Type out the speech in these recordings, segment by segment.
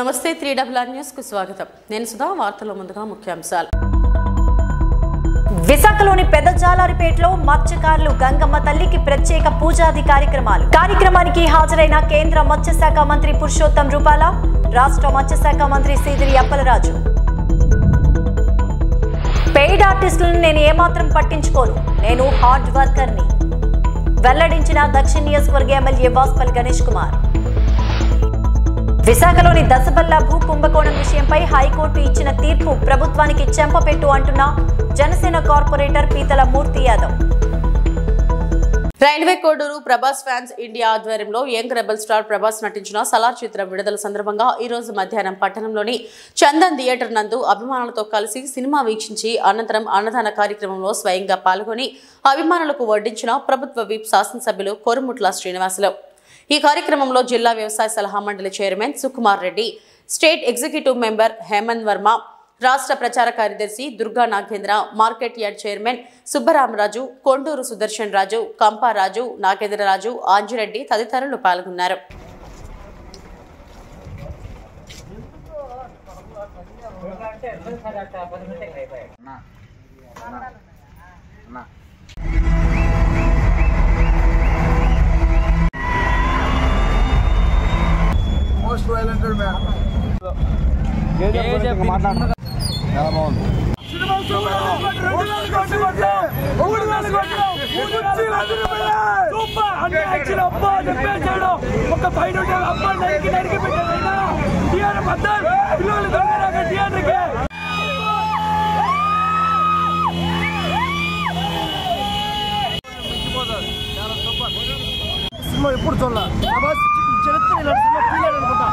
నమస్తే 3WR news కు స్వాగతం. నేను సుధా. వార్తల్లో ముందుగా ముఖ్యాంశాలు. విశాఖలోని పెద్ద జాలారిపేటలో మత్స్యకారులు గంగమ్మ తల్లికి ప్రత్యేక పూజాది కార్యక్రమానికి హాజరైన కేంద్ర మత్స్యశాఖ మంత్రి పురుషోత్తం రూపాల, రాష్ట్ర మత్స్యశాఖ మంత్రి సీదిరి అప్పలరాజు. పెయిడ్ ఆర్టిస్టులను నేను ఏమాత్రం పట్టించుకోను, నేను హార్డ్ వర్కర్ని వెల్లడించిన దక్షిణ నియోజకవర్గ ఎమ్మెల్యే వాస్పల్ గణేష్ కుమార్. విశాఖలోని దశబల్ల భూ కుంభకోణం విషయంపై హైకోర్టు ఇచ్చిన తీర్పు ప్రభుత్వానికి చెంపపెట్టు అంటున్న Janasena corporator Peethala Murthy Yadav. Railway Koduru Prabhas fans India ఆధ్వర్యంలో యంగ్ రెబల్ స్టార్ ప్రభాస్ నటించిన సలార్ చిత్రం విడుదల సందర్భంగా ఈ రోజు మధ్యాహ్నం పట్టణంలోని చందన్ థియేటర్ నందు అభిమానులతో కలిసి సినిమా వీక్షించి అనంతరం అన్నదాన కార్యక్రమంలో స్వయంగా పాల్గొని అభిమానులకు వడ్డించిన ప్రభుత్వ విప్ శాసనసభ్యులు కోరుముట్ల శ్రీనివాసులు. ఈ కార్యక్రమంలో జిల్లా వ్యవసాయ సలహా మండలి chairman Sukumar Reddy, state executive member Hemanth Varma, రాష్ట్ర ప్రచార కార్యదర్శి Durga Nagendra, market yard chairman Subbaramaraju, Konduru Sudarshan Raju, Kamparaju, Nagendraraju, Anjireddy తదితరులు పాల్గొన్నారు. ఇప్పుడు చూడాలి చరిత్ర అనుకుంటా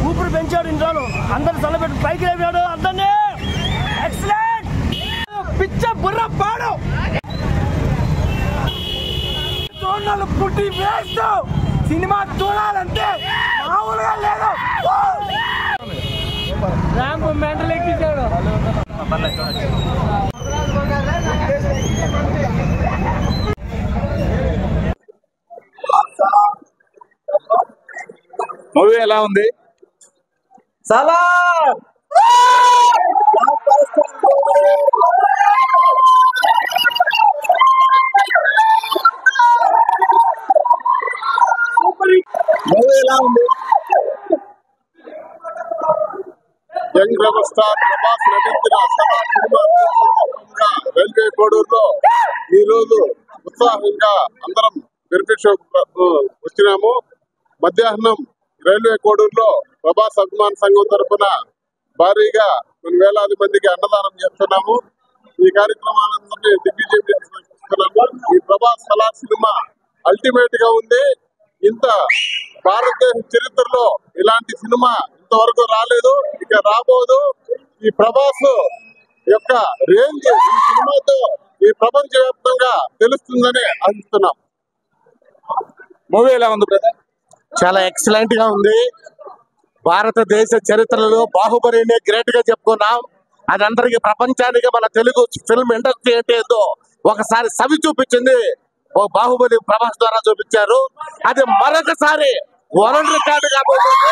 ఊపిరి పెంచాడు ఇంట్లో అందరు చల్లబెట్టి పైకి లేపాడు అందరినీ. ఎక్సలెంట్ పిచ్చ బుర్ర పాడు చూడాలి పుట్టి వేస్ట్ సినిమా చూడాలంటే మామూలుగా లేదు. Ramp mental ఎక్కించాడు. మూవీ ఎలా ఉంది? సలార్ మూవీ ఎలా ఉంది? యంగ్ రెబల్ స్టార్ ప్రభాస్ నటించిన సలార్ సినిమా రైల్వే కోడూరులో ఈ రోజు ఉత్సాహంగా అందరం బెనిఫిట్ షో వచ్చినాము. మధ్యాహ్నం రైల్వే కోడూరులో ప్రభాస్ అభిమాన సంఘం తరఫున భారీగా కొన్ని వేలాది మందికి అన్నదానం చేస్తున్నాము. ఈ కార్యక్రమాలందరినీ దిగ్విజయం చేస్తున్నాము. ఈ ప్రభాస్ సలార్ సినిమా అల్టిమేట్ గా ఉంది. ఇంత భారతదేశ చరిత్రలో ఇలాంటి సినిమా ఇంతవరకు రాలేదు, ఇక రాబోదు. ఈ ప్రభాస్ యొక్క రేంజ్ ఈ సినిమాతో ఈ ప్రపంచ వ్యాప్తంగా తెలుస్తుందని ఆశిస్తున్నాం. మూవీ ఎలా ఉంది బ్రదర్? చాలా ఎక్సలెంట్ గా ఉంది. భారతదేశ చరిత్రలో బాహుబలినే గ్రేట్ గా చెప్పుకున్నాం. అది అందరికి ప్రపంచానికి మన తెలుగు ఫిల్మ్ ఇండస్ట్రీ అంటే ఏందో ఒకసారి సవి చూపించింది. బాహుబలి ప్రభాస్ ద్వారా చూపించారు. అది మరొకసారి వరల్డ్ రికార్డు కాబోతుంది.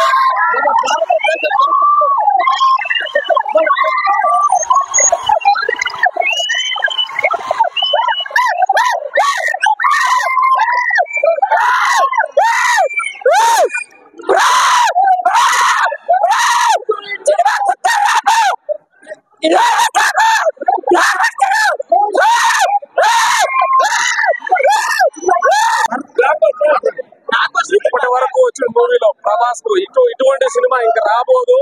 ఇప్పటి వరకు వచ్చిన మూవీలో ప్రభాస్ ఇటువంటి సినిమా ఇంకా రాబోదు.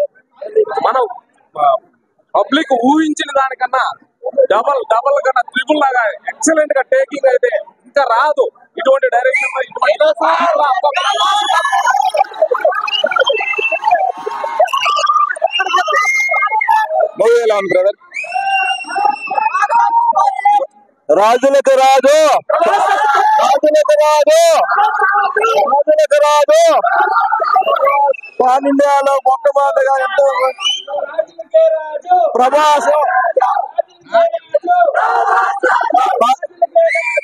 మనం పబ్లిక్ ఊహించిన దానికన్నా డబల్ కన్నా ట్రిపుల్ లాగా ఎక్సలెంట్ గా టేకింగ్ అయితే ఇంకా రాదు. ఇటువంటి డైరెక్షన్ మూవీ ఎలా ఉంది బ్రదర్? రాజులకు రాజు పాన్ ఇండియాలో మొట్టమొదటిగా ఎంతో ప్రభాస్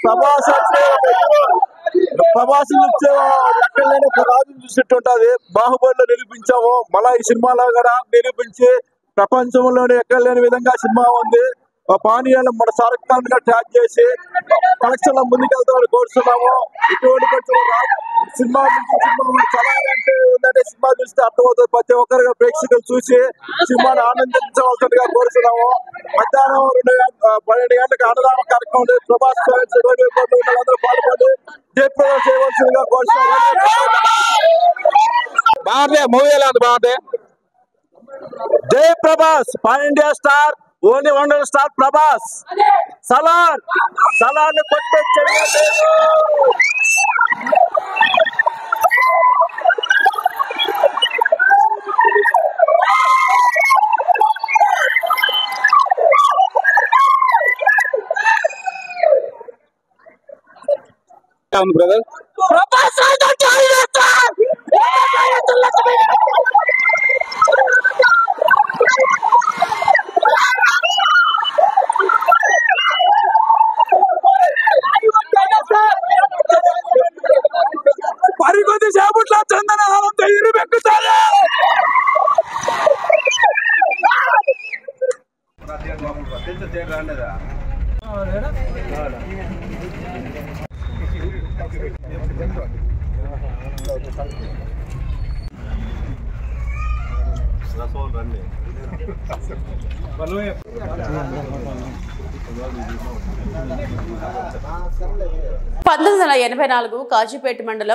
ప్రభాస్ అంటే ప్రభాస్ నుంచి ఎక్కడ లేని ఒక రాజును చూసినట్టు ఉంటది. బాహుబలిలో నిరూపించాము, మళ్ళా ఈ సినిమాలో కూడా నిరూపించి ప్రపంచంలోనే ఎక్కడ లేని విధంగా సినిమా ఉంది. పానీయాలు మన షారుఖ్ ఖాన్ గా ట్యాగ్ చేసి కలెక్షన్ లో ముందుకెళ్తామని కోరుతున్నాము. ఇటువంటి సినిమా చాలా అంటే ఏంటంటే సినిమా చూస్తే అర్థమవుతుంది. ప్రతి ఒక్కరుగా ప్రేక్షకులు చూసి సినిమాని ఆనందించవలసిందిగా కోరుతున్నాము. మధ్యాహ్నం 12 గంటలకు అన్నదాన కార్యక్రమం ప్రభాస్ అందరూ పాల్గొని జయప్రదం చేయవలసిందిగా కోరుతున్నాము. బాగుంది మూవీ, ఎలా ఉంది? బాగుంది. జై Prabhas, pan India star, only wonder star Prabhas. Salaar కొట్టే చెయ్యండి. బ్రదర్ పరికొద్ది చేపట్ల చందనంతో ఇరుబెక్కుతారు. కాజీపేట మండల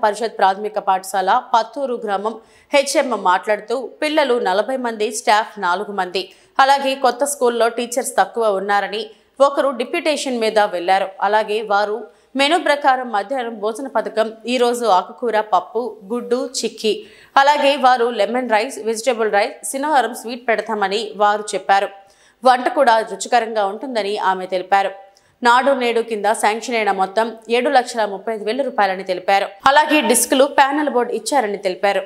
పరిషత్ ప్రాథమిక పాఠశాల పత్తూరు గ్రామం హెచ్ఎం మాట్లాడుతూ పిల్లలు 40 మంది, స్టాఫ్ 4 మంది, అలాగే కొత్త స్కూల్లో టీచర్స్ తక్కువ ఉన్నారని ఒకరు డిప్యూటేషన్ మీద వెళ్లారు. అలాగే వారు మెనూ ప్రకారం మధ్యాహ్నం భోజన పథకం ఈ రోజు ఆకుకూర పప్పు, గుడ్డు, చిక్కీ, అలాగే వారు లెమన్ రైస్, వెజిటబుల్ రైస్, శనివారం స్వీట్ పెడతామని వారు చెప్పారు. వంట కూడా రుచికరంగా ఉంటుందని ఆమె తెలిపారు. నాడు నేడు కింద శాంక్షన్ అయిన మొత్తం 7,35,000 రూపాయలని తెలిపారు. అలాగే డిస్కులు, ప్యానల్ బోర్డు ఇచ్చారని తెలిపారు.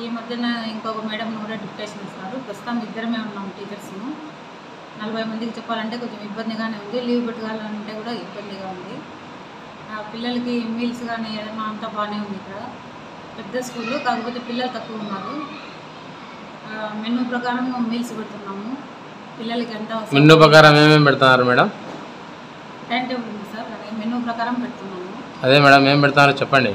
ఈ మధ్యన ఇంకొక మేడం కూడా డిప్యూటేషన్ ఇస్తున్నారు. ప్రస్తుతం ఇద్దరమే ఉన్నాం టీచర్స్. 40 మందికి చెప్పాలంటే కొంచెం ఇబ్బందిగానే ఉంది. లీవ్ పెట్టుకోవాలంటే కూడా ఇబ్బందిగా ఉంది. పిల్లలకి మీల్స్ కానీ ఏదైనా అంతా బాగానే ఉంది. ఇక్కడ పెద్ద స్కూలు, కాకపోతే పిల్లలు తక్కువ ఉన్నారు. మెనూ ప్రకారం మీల్స్ పెడుతున్నాము. పిల్లలకి ఎంత మెనూ ప్రకారం ఏమేమి పెడుతున్నారు మేడం? టైం టేబుల్ ఉంది సార్, అదే మెనూ ప్రకారం పెడుతున్నాము. అదే మేడం ఏం పెడతారో చెప్పండి.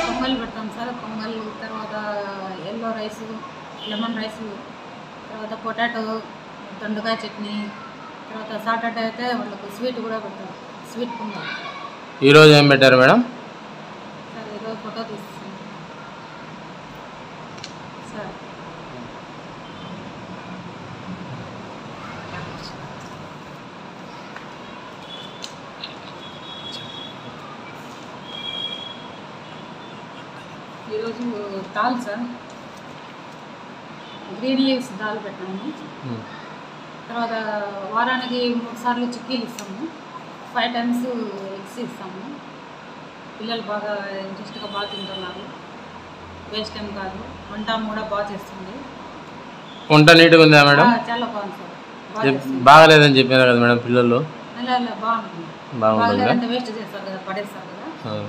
పొంగల్ పెడతాం సార్, పొంగల్, తర్వాత ఎల్లో రైస్, లెమన్ రైస్, తర్వాత పొటాటో, దొండకాయ చట్నీ, తర్వాత సాటర్డే అయితే వాళ్ళకు స్వీట్ కూడా పెడతారు, స్వీట్ పొంగల్. ఈరోజు ఏం పెట్టారు మేడం? సార్ ఈరోజు ఫోటో తీస్తాం సార్. ఈరోజు dal sir, green leaves dal పెట్టాము. తర్వాత వారానికి 3 సార్లు చిక్కీలు ఇస్తాము, 5 టైమ్స్ ఎగ్స్ ఇస్తాము. పిల్లలు బాగా ఇంట్రెస్ట్గా బాగా తింటున్నారు, వేస్ట్ టైం కాదు. వంట కూడా బాగా చేస్తుంది. వంట నీట్గా ఉందా మేడం? చాలా బాగుంది సార్. బాగాలేదని చెప్పారు కదా మేడం పిల్లలు? బాగుంటుంది. బాగుంటుందా? వేస్ట్ చేస్తారు కదా, పడేస్తారు కదా,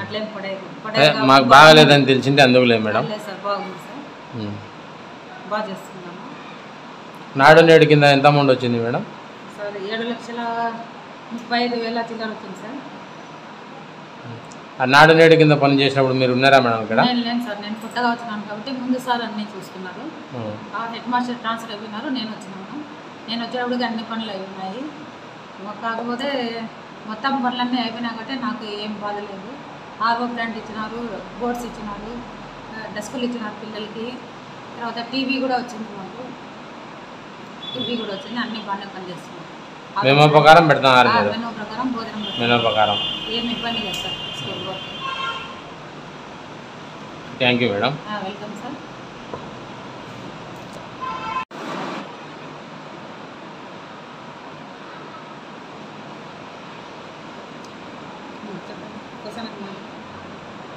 అట్లేం పడేది. మాకు బాగాలేదని తెలిసింటే అందుకు లేదు మేడం. సార్ బాగుంది సార్, బాగా చేస్తున్నాము. నాడు నేడు కింద ఎంత అమౌంట్ వచ్చింది మేడం? సార్ 7,35,000 చిల్లర వచ్చింది సార్. ఆ నాడు నేడు కింద పని చేసినప్పుడు మీరు ఉన్నారా మేడం ఇక్కడ? నేను సార్, నేను కొత్తగా వచ్చినాను కాబట్టి ముందు సార్ అన్నీ చూసుకున్నారు. హెడ్ మాస్టర్ ట్రాన్స్ఫర్ అయిపోయినారు, నేను వచ్చినాను. నేను వచ్చేటప్పటికి అన్ని పనులు అయిపోయినాయి. కాకపోతే మొత్తం పనులన్నీ అయిపోయినా కాబట్టి నాకు ఏం బాధ లేదు. ఆర్ఓ ప్లాంట్ ఇచ్చినారు, బోర్డ్స్ ఇచ్చినారు, డెస్కులు ఇచ్చినారు పిల్లలకి. తర్వాత టీవీ కూడా వచ్చింది, మాకు టీవీ కూడా వచ్చింది. అన్నీ బాగానే పనిచేస్తున్నాయి. మెనూ ప్రకారం పెడుతున్నారు? మెనూ ప్రకారం భోజనం మెనూ ప్రకారం ఏం ఇబ్బంది లేదు sir. School work. Thank you madam. Welcome sir.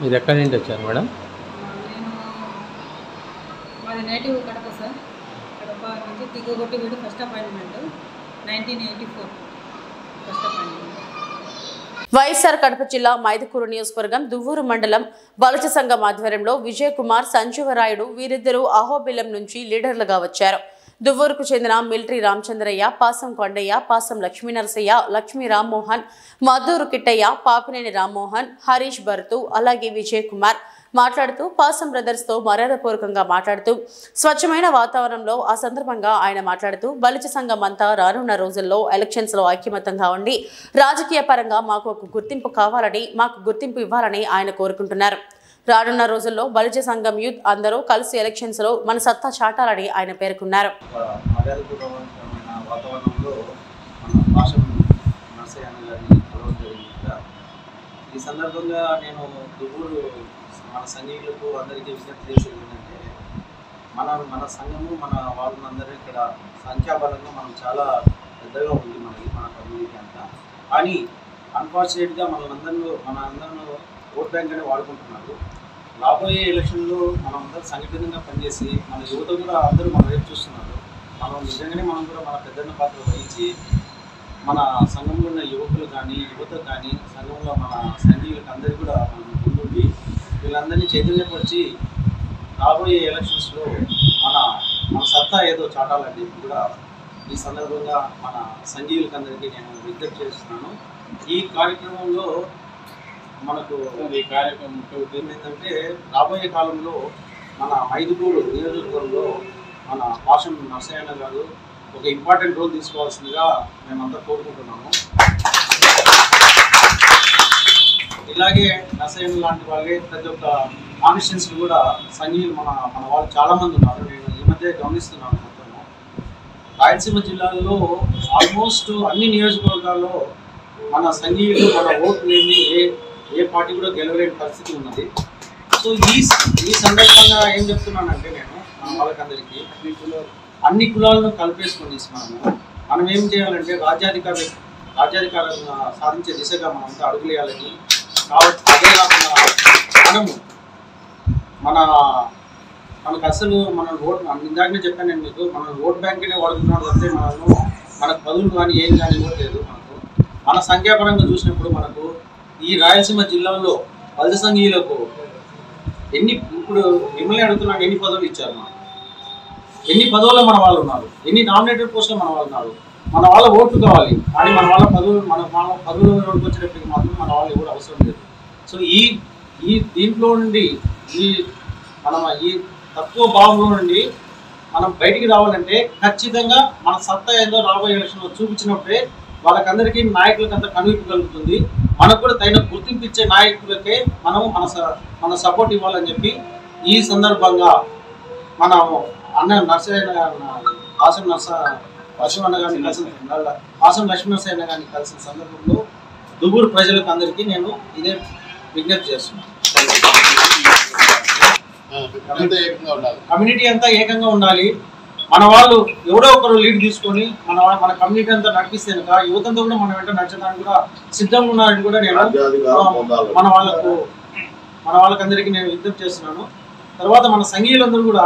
మీరు ఎక్కడి నుండి వచ్చారు మేడం? నేను మాది నేటివ్ కడప సార్. కడప నుంచి ఇంకొకటి వీడు first appointment 1984 first appointment. YSR Kadapa జిల్లా మైదుకూరు నియోజకవర్గం దువ్వూరు మండలం బలచ సంఘం ఆధ్వర్యంలో విజయ్ కుమార్, సంజీవరాయుడు వీరిద్దరూ అహోబిలం నుంచి లీడర్లుగా వచ్చారు. దువ్వూరుకు చెందిన మిలిటరీ రామచంద్రయ్య, పాసం కొండయ్య, పాసం లక్ష్మీనరసయ్య, లక్ష్మీ రామ్మోహన్, మద్దూరు కిట్టయ్య, పాపినేని రామ్మోహన్, హరీష్ భరతు అలాగే విజయ్ కుమార్ మాట్లాడుతూ పాసం బ్రదర్స్ తో మర్యాదపూర్వకంగా మాట్లాడుతూ స్వచ్ఛమైన వాతావరణంలో ఆ సందర్భంగా ఆయన మాట్లాడుతూ బలిజ సంఘం అంతా రానున్న రోజుల్లో ఎలక్షన్స్ లో ఐక్యమత్యంగా ఉండి రాజకీయ పరంగా మాకు ఒక గుర్తింపు కావాలని, మాకు గుర్తింపు ఇవ్వాలని ఆయన కోరుకుంటున్నారు. రానున్న రోజుల్లో బలిజ సంఘం యూత్ అందరూ కలిసి ఎలక్షన్స్ లో మన సత్తా చాటాలని ఆయన పేర్కొన్నారు. ఈ సందర్భంగా నేను దువ్వూరు మన సంఘీయులకు అందరికీ విజ్ఞప్తి చేసేది ఏంటంటే మన సంఘము మన వాళ్ళందరూ ఇక్కడ సంఖ్యాబలంగా మనం చాలా పెద్దగా ఉంది మన కమ్యూనిటీ అంతా. కానీ అన్ఫార్చునేట్గా మనందరూ ఓట్ బ్యాంక్ అని వాడుకుంటున్నారు. రాబోయే ఎలక్షన్లో మనం అందరూ సంఘటితంగా పనిచేసి మన యువత కూడా అందరూ మన వైపు చూస్తున్నారు. నిజంగానే మనం కూడా మన పెద్దన్న పాత్ర వహించి మన సంఘంలో ఉన్న యువకులు కానీ యువత కానీ సంఘంలో మన సంఘీయులకు అందరికీ కూడా మనం ముందుండి వీళ్ళందరినీ చైతన్యపరిచి రాబోయే ఎలక్షన్స్లో మన సత్తా ఏదో చాటాలని కూడా ఈ సందర్భంగా మన సంఘీయులకు అందరికీ నేను విజ్ఞప్తి చేస్తున్నాను. ఈ కార్యక్రమంలో మనకు ఈ కార్యక్రమం ముఖ్య ఉద్దేశం ఏంటంటే రాబోయే కాలంలో మన మైదుకూరు నియోజకవర్గంలో మన పాసం నరసయ్య గారు ఒక ఇంపార్టెంట్ రోల్ తీసుకోవాల్సిందిగా మేమంతా కోరుకుంటున్నాము. ఇలాగే నరసయ్య లాంటి వాళ్ళే ప్రతి ఒక్క కాన్స్టిట్యున్సీలు కూడా సంఘీయులు మన వాళ్ళు చాలామంది ఉన్నారు. నేను ఈ మధ్య గమనిస్తున్నాను. మొత్తము రాయలసీమ జిల్లాలో ఆల్మోస్ట్ అన్ని నియోజకవర్గాల్లో మన సంఘీయులు మన ఓటు లేని ఏ పార్టీ కూడా గెలవలేని పరిస్థితి ఉన్నది. సో ఈ సందర్భంగా ఏం చెప్తున్నానంటే నేను వాళ్ళకందరికీ అన్ని కులాలను కలిపేసుకొని మనం ఏం చేయాలంటే రాజ్యాధికారం సాధించే దిశగా మనంతా అడుగులేయాలని. కాబట్టి అదే కాకుండా మనకు అసలు మన ఓట్ ఇందాకనే చెప్పాను నేను మీకు, మన ఓట్ బ్యాంక్నే వాడుతున్నాడు తప్పితే మనకు పదులు కానీ ఏం కానీ ఇవ్వట్లేదు. మన సంఖ్యాపరంగా చూసినప్పుడు మనకు ఈ రాయలసీమ జిల్లాలో బలిజ సంఘీయులకు ఇప్పుడు మిమ్మల్ని అడుగుతున్నాను, ఎన్ని పదవులు ఇచ్చారు? ఎన్ని పదవుల్లో మన వాళ్ళు ఉన్నారు? ఎన్ని నామినేటెడ్ పోస్టులో మన వాళ్ళు ఉన్నారు? మన వాళ్ళ ఓట్లు కావాలి. కానీ మన వాళ్ళ పదవులు వచ్చేటప్పటికి మాత్రం మన వాళ్ళు ఎవరు అవసరం లేదు. సో ఈ దీంట్లో నుండి ఈ తక్కువ భావంలో నుండి మనం బయటికి రావాలంటే ఖచ్చితంగా మన సత్తా ఏదో రాబోయే ఎలక్షన్లో చూపించినప్పుడే వాళ్ళకందరికీ నాయకులకంతా కనువిప్పు కలుగుతుంది. మనకు కూడా తగిన గుర్తింపు ఇచ్చే నాయకులకే మనం మన సపోర్ట్ ఇవ్వాలని చెప్పి ఈ సందర్భంగా మన అన్న నరసయ్య పాసం లక్ష్మీనరసయ్య గారిని కలిసిన సందర్భంలో దువ్వూరు ప్రజలకు అందరికీ నేను ఇదే విజ్ఞప్తి చేస్తున్నాను. కమ్యూనిటీ అంతా ఏకంగా ఉండాలి. మన వాళ్ళు ఎవరో ఒకరు లీడ్ తీసుకొని మన కమ్యూనిటీ అంతా నడిపిస్తే కనుక యువతంతో కూడా మన వెంట నచ్చడానికి కూడా సిద్ధంగా ఉన్నారని కూడా నేను మన వాళ్ళకందరికీ నేను విజ్ఞప్తి చేస్తున్నాను. తర్వాత మన సంఘీయులందరూ కూడా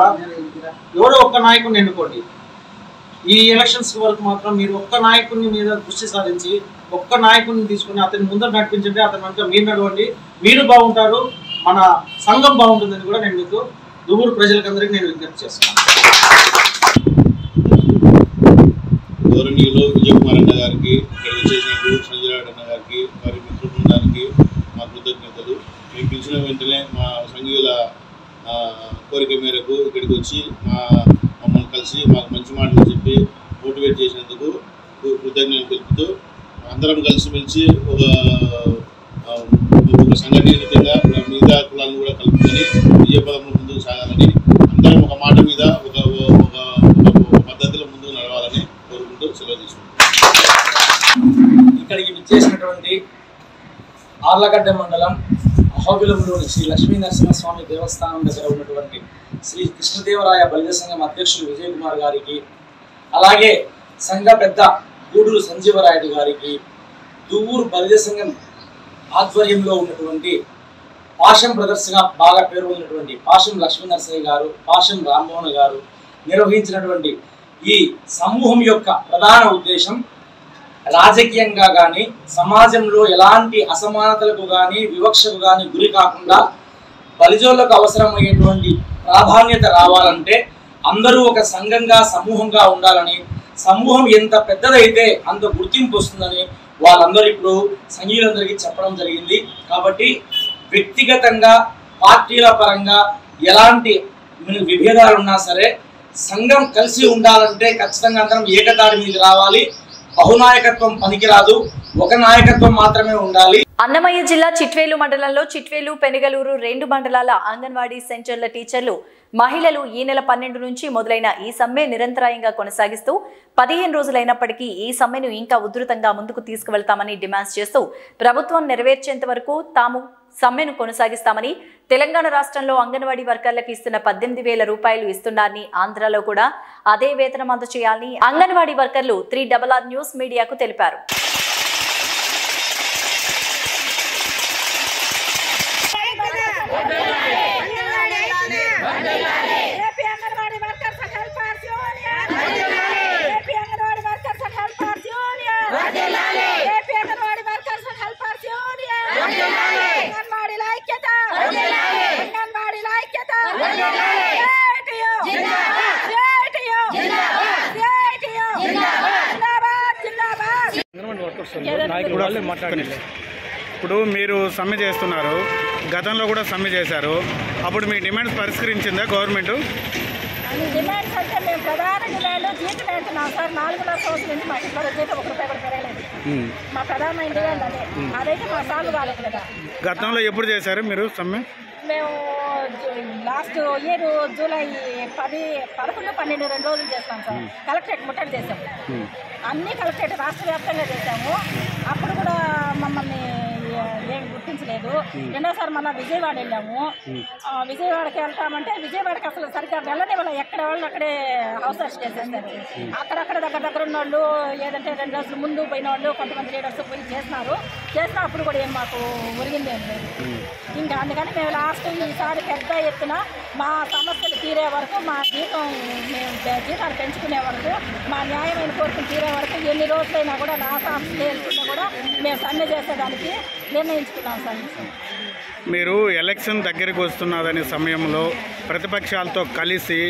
ఎవరో ఒక్క నాయకుడిని ఎన్నుకోండి. ఈ ఎలక్షన్స్ వరకు మాత్రం మీరు ఒక్క నాయకుడిని మీద దృష్టి సాధించి ఒక్క నాయకుడిని తీసుకుని అతని ముందర నడిపించండి. అతని వెంట మీరు నడవండి, మీరు బాగుంటారు, మన సంఘం బాగుంటుందని కూడా నేను మీకు దువ్వూరు ప్రజలకందరికీ నేను విజ్ఞప్తి చేస్తున్నాను. గౌరవనీయులు విజయ్ కుమార్ అన్న గారికి, ఇక్కడ వచ్చేసినప్పుడు సంజయరాయుడు అన్న గారికి, వారి మిత్ర బృందానికి మా కృతజ్ఞతలు. మేము పిలిచిన వెంటనే మా సంఘీయుల కోరిక మేరకు ఇక్కడికి వచ్చి మమ్మల్ని కలిసి మాకు మంచి మాటలు చెప్పి మోటివేట్ చేసినందుకు కృతజ్ఞతలు తెలుపుతూ అందరం కలిసిమెలిసి ఒక సంఘటితంగా మిగతా కులాలను కూడా కలుపుకొని విజయపదంలో ముందుకు సాగాలని, అందరం ఒక మాట మీద ఒక పద్ధతిలో ముందుకు నడవాలని కోరుకుంటూ సెలవు తీసుకుంటాం. ఇక్కడికి విచ్చేసినటువంటి ఆర్లగడ్డ మండలం అహోబిలంలోని శ్రీ లక్ష్మీ నరసింహస్వామి దేవస్థానం దగ్గర ఉన్నటువంటి శ్రీ కృష్ణదేవరాయ బలిజ సంఘం అధ్యక్షులు విజయ్ కుమార్ గారికి, అలాగే సంఘ పెద్ద గూడూరు సంజీవరాయుడు గారికి, దువ్వూరు బలిజ సంఘం ఆధ్వర్యంలో ఉన్నటువంటి పాశం బ్రదర్స్గా బాగా పేరు ఉన్నటువంటి పాశం లక్ష్మీ నరసయ్య గారు, పాశం రామ్మోహన్ గారు నిర్వహించినటువంటి ఈ సమూహం యొక్క ప్రధాన ఉద్దేశం రాజకీయంగా కానీ సమాజంలో ఎలాంటి అసమానతలకు కానీ వివక్షకు కానీ గురి కాకుండా బలిజోళ్లకు అవసరమయ్యేటువంటి ప్రాధాన్యత రావాలంటే అందరూ ఒక సంఘంగా సమూహంగా ఉండాలని, సమూహం ఎంత పెద్దదైతే అంత గుర్తింపు వస్తుందని వాళ్ళందరూ ఇప్పుడు సంఘీయులందరికీ చెప్పడం జరిగింది. కాబట్టి వ్యక్తిగతంగా పార్టీల పరంగా ఎలాంటి విభేదాలు ఉన్నా సరే సంఘం కలిసి ఉండాలంటే ఖచ్చితంగా అందరం ఏకతాటి మీదకి రావాలి. బహునాయకత్వం పనికిరాదు, ఒక నాయకత్వం మాత్రమే ఉండాలి. అన్నమయ్య జిల్లా చిట్వేలు మండలంలో చిట్వేలు, పెనుగలూరు 2 మండలాల అంగన్వాడీ సెంటర్ల టీచర్లు, మహిళలు ఈ నెల 12 నుంచి మొదలైన ఈ సమ్మె నిరంతరాయంగా కొనసాగిస్తూ 15 రోజులైనప్పటికీ ఈ సమ్మెను ఇంకా ఉధృతంగా ముందుకు తీసుకువెళ్తామని డిమాండ్స్ చేస్తూ ప్రభుత్వం నెరవేర్చేంత వరకు తాము సమ్మెను కొనసాగిస్తామని, తెలంగాణ రాష్ట్రంలో అంగన్వాడీ వర్కర్లకు ఇస్తున్న 18,000 రూపాయలు ఇస్తున్నారని, ఆంధ్రాలో కూడా అదే వేతనం అందజేయాలని అంగన్వాడీ వర్కర్లు 3RR న్యూస్ మీడియాకు తెలిపారు. ఇప్పుడు మీరు సమ్మె చేస్తున్నారు, గతంలో కూడా సమ్మె చేశారు. అప్పుడు మీ డిమాండ్స్ పరిష్కరించిందా గవర్నమెంట్? డిమాండ్స్ అంటే మేము ప్రధాన డిమాండ్ జీతం వేస్తున్నాం సార్. 4 సంవత్సరాల నుంచి మాకు ఇక్కడ జీతం 1 రూపాయి కూడా పెరగలేదు. మా ప్రధానమైన డిమాండ్ అదే. అదైతే మా సాల్వ్ కాలేదు కదా. గతంలో ఎప్పుడు చేశారు మీరు సమ్మె? మేము లాస్ట్ ఇయర్ జూలై 10, 11, 12 2 రోజులు చేస్తాం సార్. కలెక్టరేట్ ముట్టడి చేసాము. అన్ని కలెక్టరేట్ రాష్ట్ర వ్యాప్తంగా చేసాము. అప్పుడు కూడా మమ్మల్ని ఏం గుర్తించలేదు. రెండోసారి మళ్ళీ విజయవాడ వెళ్ళాము. విజయవాడకి వెళ్తామంటే విజయవాడకి అసలు సరిగ్గా వెళ్ళనివ్వాలి. ఎక్కడ వాళ్ళు అక్కడే హౌస్ అరెస్ట్ చేసేస్తారు. అక్కడక్కడ దగ్గర ఉన్న వాళ్ళు ఏదంటే 2 రోజుల ముందు పోయిన వాళ్ళు కొంతమంది లీడర్స్ పోయి చేసినా అప్పుడు కూడా ఏం మాకు ఒరిగింది ఏం లేదు. ఇంకా అందుకని మేము లాస్ట్ ఈసారి పెద్ద ఎత్తున మా సమస్యలు తీరే వరకు, మా జీతాలు పెంచుకునే వరకు, మా న్యాయమైన కోరికలు తీరే వరకు ఎన్ని రోజులైనా కూడా లాస్ ఆఫ్ స్టేల్స్లో కూడా మేము సమ్మె చేసేదానికి నిర్ణయించుకున్నాం సార్. మీరు ఎలక్షన్ దగ్గరికి వస్తున్నదనే సమయంలో ప్రతిపక్షాలతో కలిసి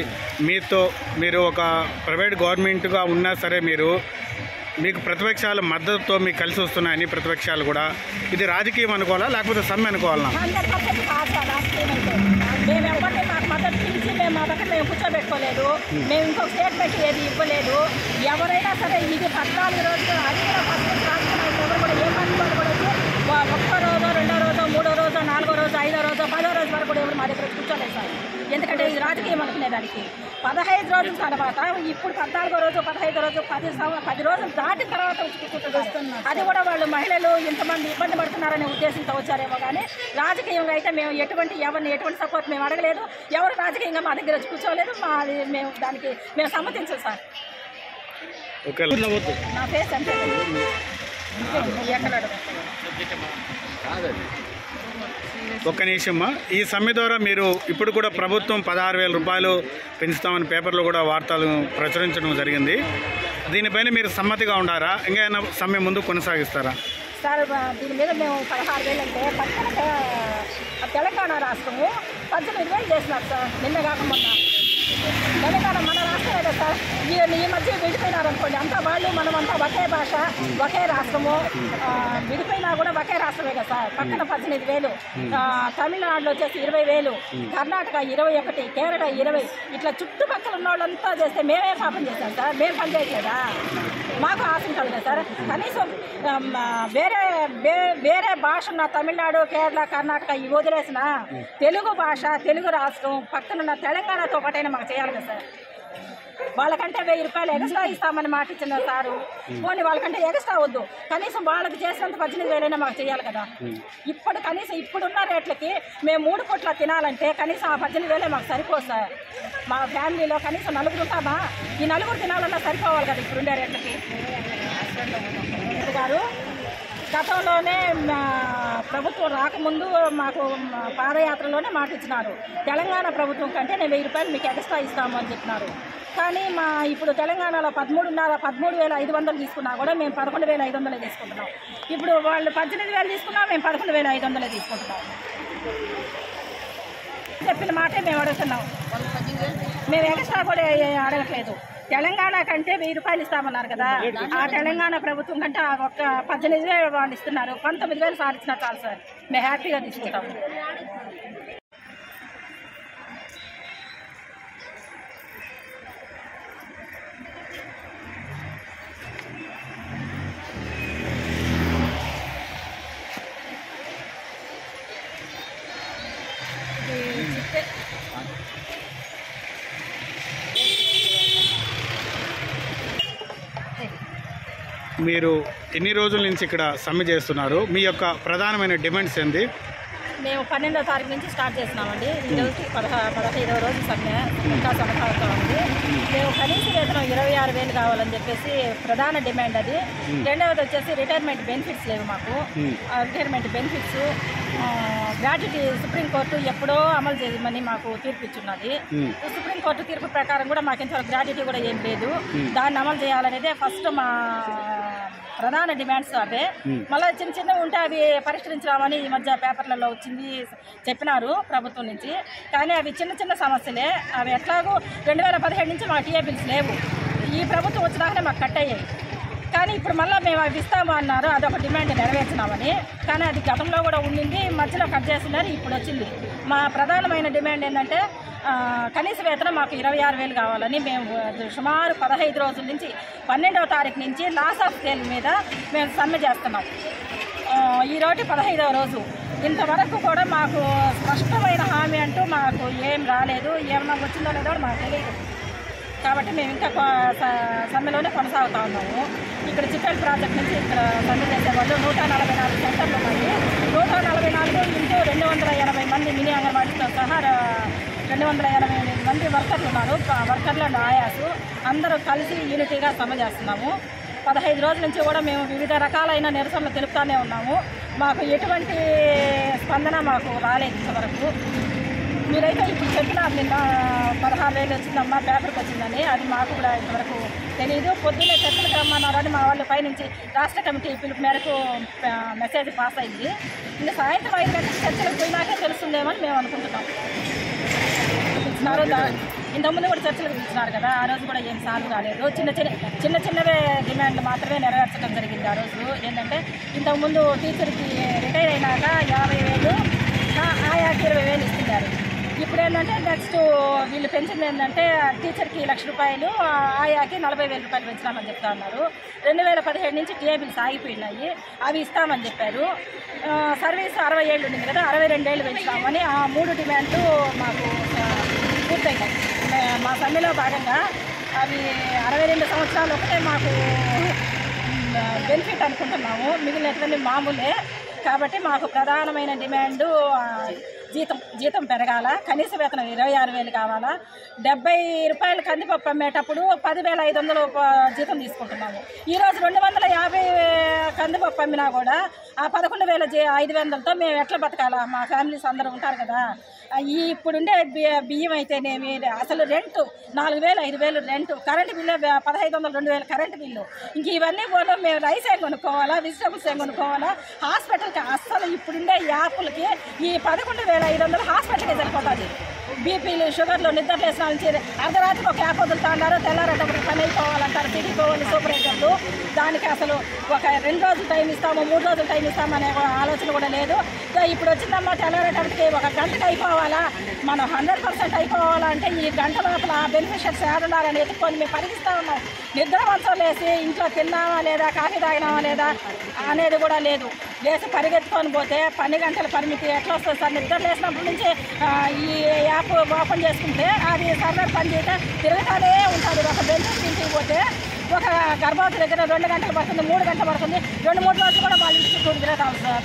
మీరు ఒక ప్రైవేట్ గవర్నమెంట్గా ఉన్నా సరే మీకు ప్రతిపక్షాల మద్దతుతో మీకు కలిసి వస్తున్నాయని ప్రతిపక్షాలు కూడా, ఇది రాజకీయం అనుకోవాలా లేకపోతే సమ్మె అనుకోవాలా? 100% మేము ఎవరిని మాకు మద్దతు పిలిచి మా దగ్గర మేము కూర్చోబెట్టుకోలేదు. మేము ఇంకొక స్టేట్మెంట్ ఏది ఇవ్వలేదు. ఎవరైనా సరే ఇది 14 రోజులు అది కూడా ఫస్ట్ రాష్ట్రం ఎవరు కూడా ఏ పని కూడా వచ్చి 1వ రోజు, 2వ రోజు, 3వ రోజు, 4వ రోజు, 5వ రోజు, 10వ రోజు వరకు కూడా ఎవరు మా దగ్గర కూర్చోలేదు సార్. ఎందుకంటే ఇది రాజకీయం అనుకునేదానికి 15 రోజుల తర్వాత ఇప్పుడు 14వ రోజు, 15వ రోజు, 10 రోజులు దాటిన తర్వాత కూర్చుంటున్నారు. అది కూడా వాళ్ళు మహిళలు ఇంతమంది ఇబ్బంది పడుతున్నారనే ఉద్దేశంతో వచ్చారేమో కానీ రాజకీయంగా అయితే మేము ఎవరిని ఎటువంటి సపోర్ట్ మేము అడగలేదు. ఎవరు రాజకీయంగా మా దగ్గర వచ్చి కూర్చోలేదు. మేము దానికి మేము సమ్మతించాం సార్. నా ఫేస్ అంటే ఒక్క నిమిషమ్మా. ఈ సమ్మె ద్వారా మీరు ఇప్పుడు కూడా ప్రభుత్వం 16,000 రూపాయలు పెంచుతామని పేపర్లో కూడా వార్తలు ప్రచురించడం జరిగింది. దీనిపైన మీరు సమ్మతిగా ఉండారా? ఇంకా సమ్మె ముందు కొనసాగిస్తారా? సార్ దీని మీద మేము 16,000 అంటే తెలంగాణ రాష్ట్రము 18,000 చేసినారు సార్. నిన్న కాకుండా తెలంగాణ మన రాష్ట్రమే కదా సార్. ఈ మధ్య విడిపోయినారు అనుకోండి, అంతా వాళ్ళు మనమంతా ఒకే భాష, ఒకే రాష్ట్రము. విడిపోయినా కూడా ఒకే రాష్ట్రమే కదా సార్. పక్కన 18,000, తమిళనాడులో వచ్చేసి 20,000, కర్ణాటక 21, కేరళ 20, ఇట్లా చుట్టుపక్కల ఉన్న వాళ్ళంతా చేస్తే మేమే పాపం చేస్తాం సార్. మేము పని చేయట్లేదా? మాకు ఆశ ఉంటుంది కదా సార్. కనీసం వేరే భాష ఉన్న తమిళనాడు, కేరళ, కర్ణాటక ఇవి వదిలేసిన తెలుగు భాష, తెలుగు రాష్ట్రం పక్కనున్న తెలంగాణతో పాటైనా మాకు చేయాలి కదా సార్. వాళ్ళకంటే 1000 రూపాయలు ఎక్స్ట్రా ఇస్తామని మాట ఇచ్చిన సారు. పోనీ వాళ్ళకంటే ఎక్స్ట్రా వద్దు, కనీసం వాళ్ళకి చేసినంత 18,000 మాకు చేయాలి కదా. కనీసం ఇప్పుడున్న రేట్లకి మేము 3 పూట్ల తినాలంటే కనీసం ఆ 18,000 మాకు సరిపోదు సార్. మా ఫ్యామిలీలో కనీసం 4 ఉంటామా, ఈ 4 తినాలన్నా సరిపోవాలి కదా ఇప్పుడుండే రేట్లకి. గారు గతంలోనే ప్రభుత్వం రాకముందు మాకు పాదయాత్రలోనే మాట ఇచ్చినారు, తెలంగాణ ప్రభుత్వం కంటే నేను 1000 రూపాయలు మీకు ఎక్స్ట్రా ఇస్తాము అని చెప్పినారు. కానీ ఇప్పుడు తెలంగాణలో 13,500 తీసుకున్నా కూడా మేము 11,500 తీసుకుంటున్నాం. ఇప్పుడు వాళ్ళు 18,000 తీసుకున్నా మేము 11,500 తీసుకుంటున్నాం. చెప్పిన మాటే మేము అడుగుతున్నాం, మేము ఎక్స్ట్రా కూడా అడగట్లేదు. తెలంగాణ కంటే 1000 రూపాయలు ఇస్తామన్నారు కదా, ఆ తెలంగాణ ప్రభుత్వం కంటే ఒక 18,000 వాళ్ళు ఇస్తున్నారు. 19,000 సార్ ఇచ్చినా చాలు సార్, మేము హ్యాపీగా తీసుకుంటాము. మీరు ఎన్ని రోజుల నుంచి ఇక్కడ సమ్మె చేస్తున్నారు? మీ యొక్క ప్రధానమైన డిమాండ్స్ ఏంటి? మేము 12వ తారీఖు నుంచి స్టార్ట్ చేస్తున్నామండి. ఈ రోజుకి 15వ రోజు సమ్మె ఇంకా కొనసాగుతూ ఉంది. మేము కనీస వేతనం 26,000 కావాలని చెప్పేసి ప్రధాన డిమాండ్ అది. రెండవది వచ్చేసి రిటైర్మెంట్ బెనిఫిట్స్ లేవు మాకు. రిటైర్మెంట్ బెనిఫిట్స్ గ్రాట్యుటీ సుప్రీంకోర్టు ఎప్పుడో అమలు చేయమని మాకు తీర్పు ఇచ్చున్నది. సుప్రీంకోర్టు తీర్పు ప్రకారం కూడా మాకు ఇంతవరకు గ్రాట్యుటీ కూడా ఏం లేదు. దాన్ని అమలు చేయాలనేదే ఫస్ట్ మా ప్రధాన డిమాండ్స్ అవే. మళ్ళీ చిన్నవి ఉంటే అవి పరిష్కరించామని ఈ మధ్య పేపర్లలో వచ్చింది చెప్పినారు ప్రభుత్వం నుంచి. కానీ అవి చిన్న సమస్యలే. అవి ఎట్లాగో 2017 నుంచి మా టీఏ బిల్స్ లేవు. ఈ ప్రభుత్వం వచ్చినాకనే మాకు కట్ అయ్యాయి. కానీ ఇప్పుడు మళ్ళీ మేము అవి ఇస్తాము అన్నారు, అదొక డిమాండ్ నెరవేర్చినామని. కానీ అది గతంలో కూడా ఉండింది, మధ్యలో కట్ చేస్తున్నారు, ఇప్పుడు వచ్చింది. మా ప్రధానమైన డిమాండ్ ఏంటంటే కనీస వేతనం మాకు 26,000 కావాలని మేము సుమారు 15 రోజుల నుంచి 12వ తారీఖు నుంచి లాస్ ఆఫ్ సేల్ మీద మేము సమ్మె చేస్తున్నాం. ఈరోజు 15వ రోజు. ఇంతవరకు కూడా మాకు స్పష్టమైన హామీ అంటూ మాకు ఏం రాలేదు. ఏమన్నా వచ్చిందో లేదో మాకు తెలియదు. కాబట్టి మేము ఇంకా సమ్మెలోనే కొనసాగుతూ ఉన్నాము. ఇక్కడ చిక్కల్ ప్రాజెక్ట్ నుంచి ఇక్కడ సమ్మె చేసేవాళ్ళు 144 సెంటర్లు ఉన్నాయి. 144 ఇంటూ 280 మంది మినీ అంగన్వాడీతో సహా 280 మంది వర్కర్లు ఉన్నారు. వర్కర్లు అండ్ ఆయాసు అందరూ కలిసి యూనిటీగా సమ్మె చేస్తున్నాము. 15 రోజుల నుంచి కూడా మేము వివిధ రకాలైన నిరసనలు తెలుపుతూనే ఉన్నాము. మాకు ఎటువంటి స్పందన మాకు రాలేదు ఇంతవరకు. మీరైతే ఇప్పుడు చెప్పినారు, నిన్న 16,000 వచ్చిందమ్మా పేపర్కి వచ్చిందని. అది మాకు కూడా ఇంతవరకు తెలియదు. పొద్దున్నే చర్చలకు రమ్మన్నారని మా వాళ్ళ పైనుంచి రాష్ట్ర కమిటీ పిలుపు మేరకు మెసేజ్ పాస్ అయింది. ఇంకా సాయంత్రం 5 గంటలకు చర్చలకు పోయినాకే తెలుస్తుందేమని మేము అనుకుంటున్నాం. పిలిచినారు, ఇంతకుముందు కూడా చర్చలకు పిలిచినారు కదా, ఆ రోజు కూడా ఏం సాల్వ్ కాలేదు. చిన్నవే డిమాండ్లు మాత్రమే నెరవేర్చడం జరిగింది. ఆ రోజు ఏంటంటే ఇంతకుముందు టీచర్కి రిటైర్ అయినాక 50,000, ఆయాకి 20,000 ఇస్తున్నారు. ఇప్పుడు ఏంటంటే నెక్స్ట్ వీళ్ళు పెంచింది ఏంటంటే టీచర్కి 1,00,000 రూపాయలు, ఆయాకి 40,000 రూపాయలు పెంచుతామని చెప్తా ఉన్నారు. 2017 నుంచి టీఏబిల్స్ ఆగిపోయినాయి, అవి ఇస్తామని చెప్పారు. సర్వీస్ 60 ఏళ్ళు ఉంది కదా, 62 ఏళ్ళు పెంచుతామని ఆ 3 డిమాండ్లు మాకు పూర్తయినాయి. మా సమ్మెలో భాగంగా అవి 62 సంవత్సరాలు ఒకటే మాకు బెనిఫిట్ అనుకుంటున్నాము, మిగిలినటువంటి మామూలే. కాబట్టి మాకు ప్రధానమైన డిమాండు జీతం పెరగాల, కనీస వేతనం 26,000 కావాలా. 70 రూపాయలు కందిపప్పు అమ్మేటప్పుడు 10,500 జీతం తీసుకుంటున్నాము. ఈరోజు 250 కందిపప్పు అమ్మినా కూడా ఆ 11,500తో మేము ఎట్లా బతకాలా? మా ఫ్యామిలీస్ అందరూ ఉంటారు కదా. ఇప్పుడుండే బియ్యం అయితేనేమి, అసలు rent 4,000 5,000 rent, current bill 1,500 2,000 current bill. ఇంక ఇవన్నీ కూడా మేము రైస్ ఏం కొనుక్కోవాలా, వెజిటబుల్స్ ఏం కొనుక్కోవాలా, హాస్పిటల్కి అస్సలు ఇప్పుడుండే యాప్లకి ఈ 11,500 హాస్పిటల్కి సరిపోతుంది. బీపీలు, షుగర్లు, నిద్రలేసిన నుంచి అర్ధరాత్రికి ఒక యాప్ వదులుతా ఉన్నారు, తెల్లారేటప్పుడు పని అయిపోవాలంటారు సిటీ పోవాలి సూపర్వైజర్లు. దానికి అసలు ఒక 2 రోజులు టైం ఇస్తాము, 3 రోజులు టైం ఇస్తామనే ఆలోచన కూడా లేదు. ఇప్పుడు వచ్చిందమ్మా తెల్లారేటప్పటికి 1 గంటకు అయిపోవాలా, మనం 100% అయిపోవాలంటే ఈ గంట లోపల బెనిఫిషియర్స్ ఏడున్నారని ఎత్తుకొని మేము పరిగిస్తూ ఉన్నాం. నిద్ర మంచం లేసి ఇంట్లో తిన్నామా లేదా, కాఫీ తాగినామా లేదా అనేది కూడా లేదు. లేసి పరిగెత్తుకొని పోతే 12 గంటల పరిమితి ఎట్లా వస్తుంది సార్? నిద్ర లేసినప్పటి నుంచి ఈ యాప్ ఓపెన్ చేసుకుంటే అది సర్వర్ పని చేస్తే తిరుగుతానే ఉంటుంది. ఒక బెనిఫిట్ ఇంటికి పోతే ఒక గర్భవతి దగ్గర 2 గంటలు పడుతుంది, 3 గంటలు పడుతుంది, 2-3 రోజులు కూడా వాళ్ళ ఇంటి చుట్టూ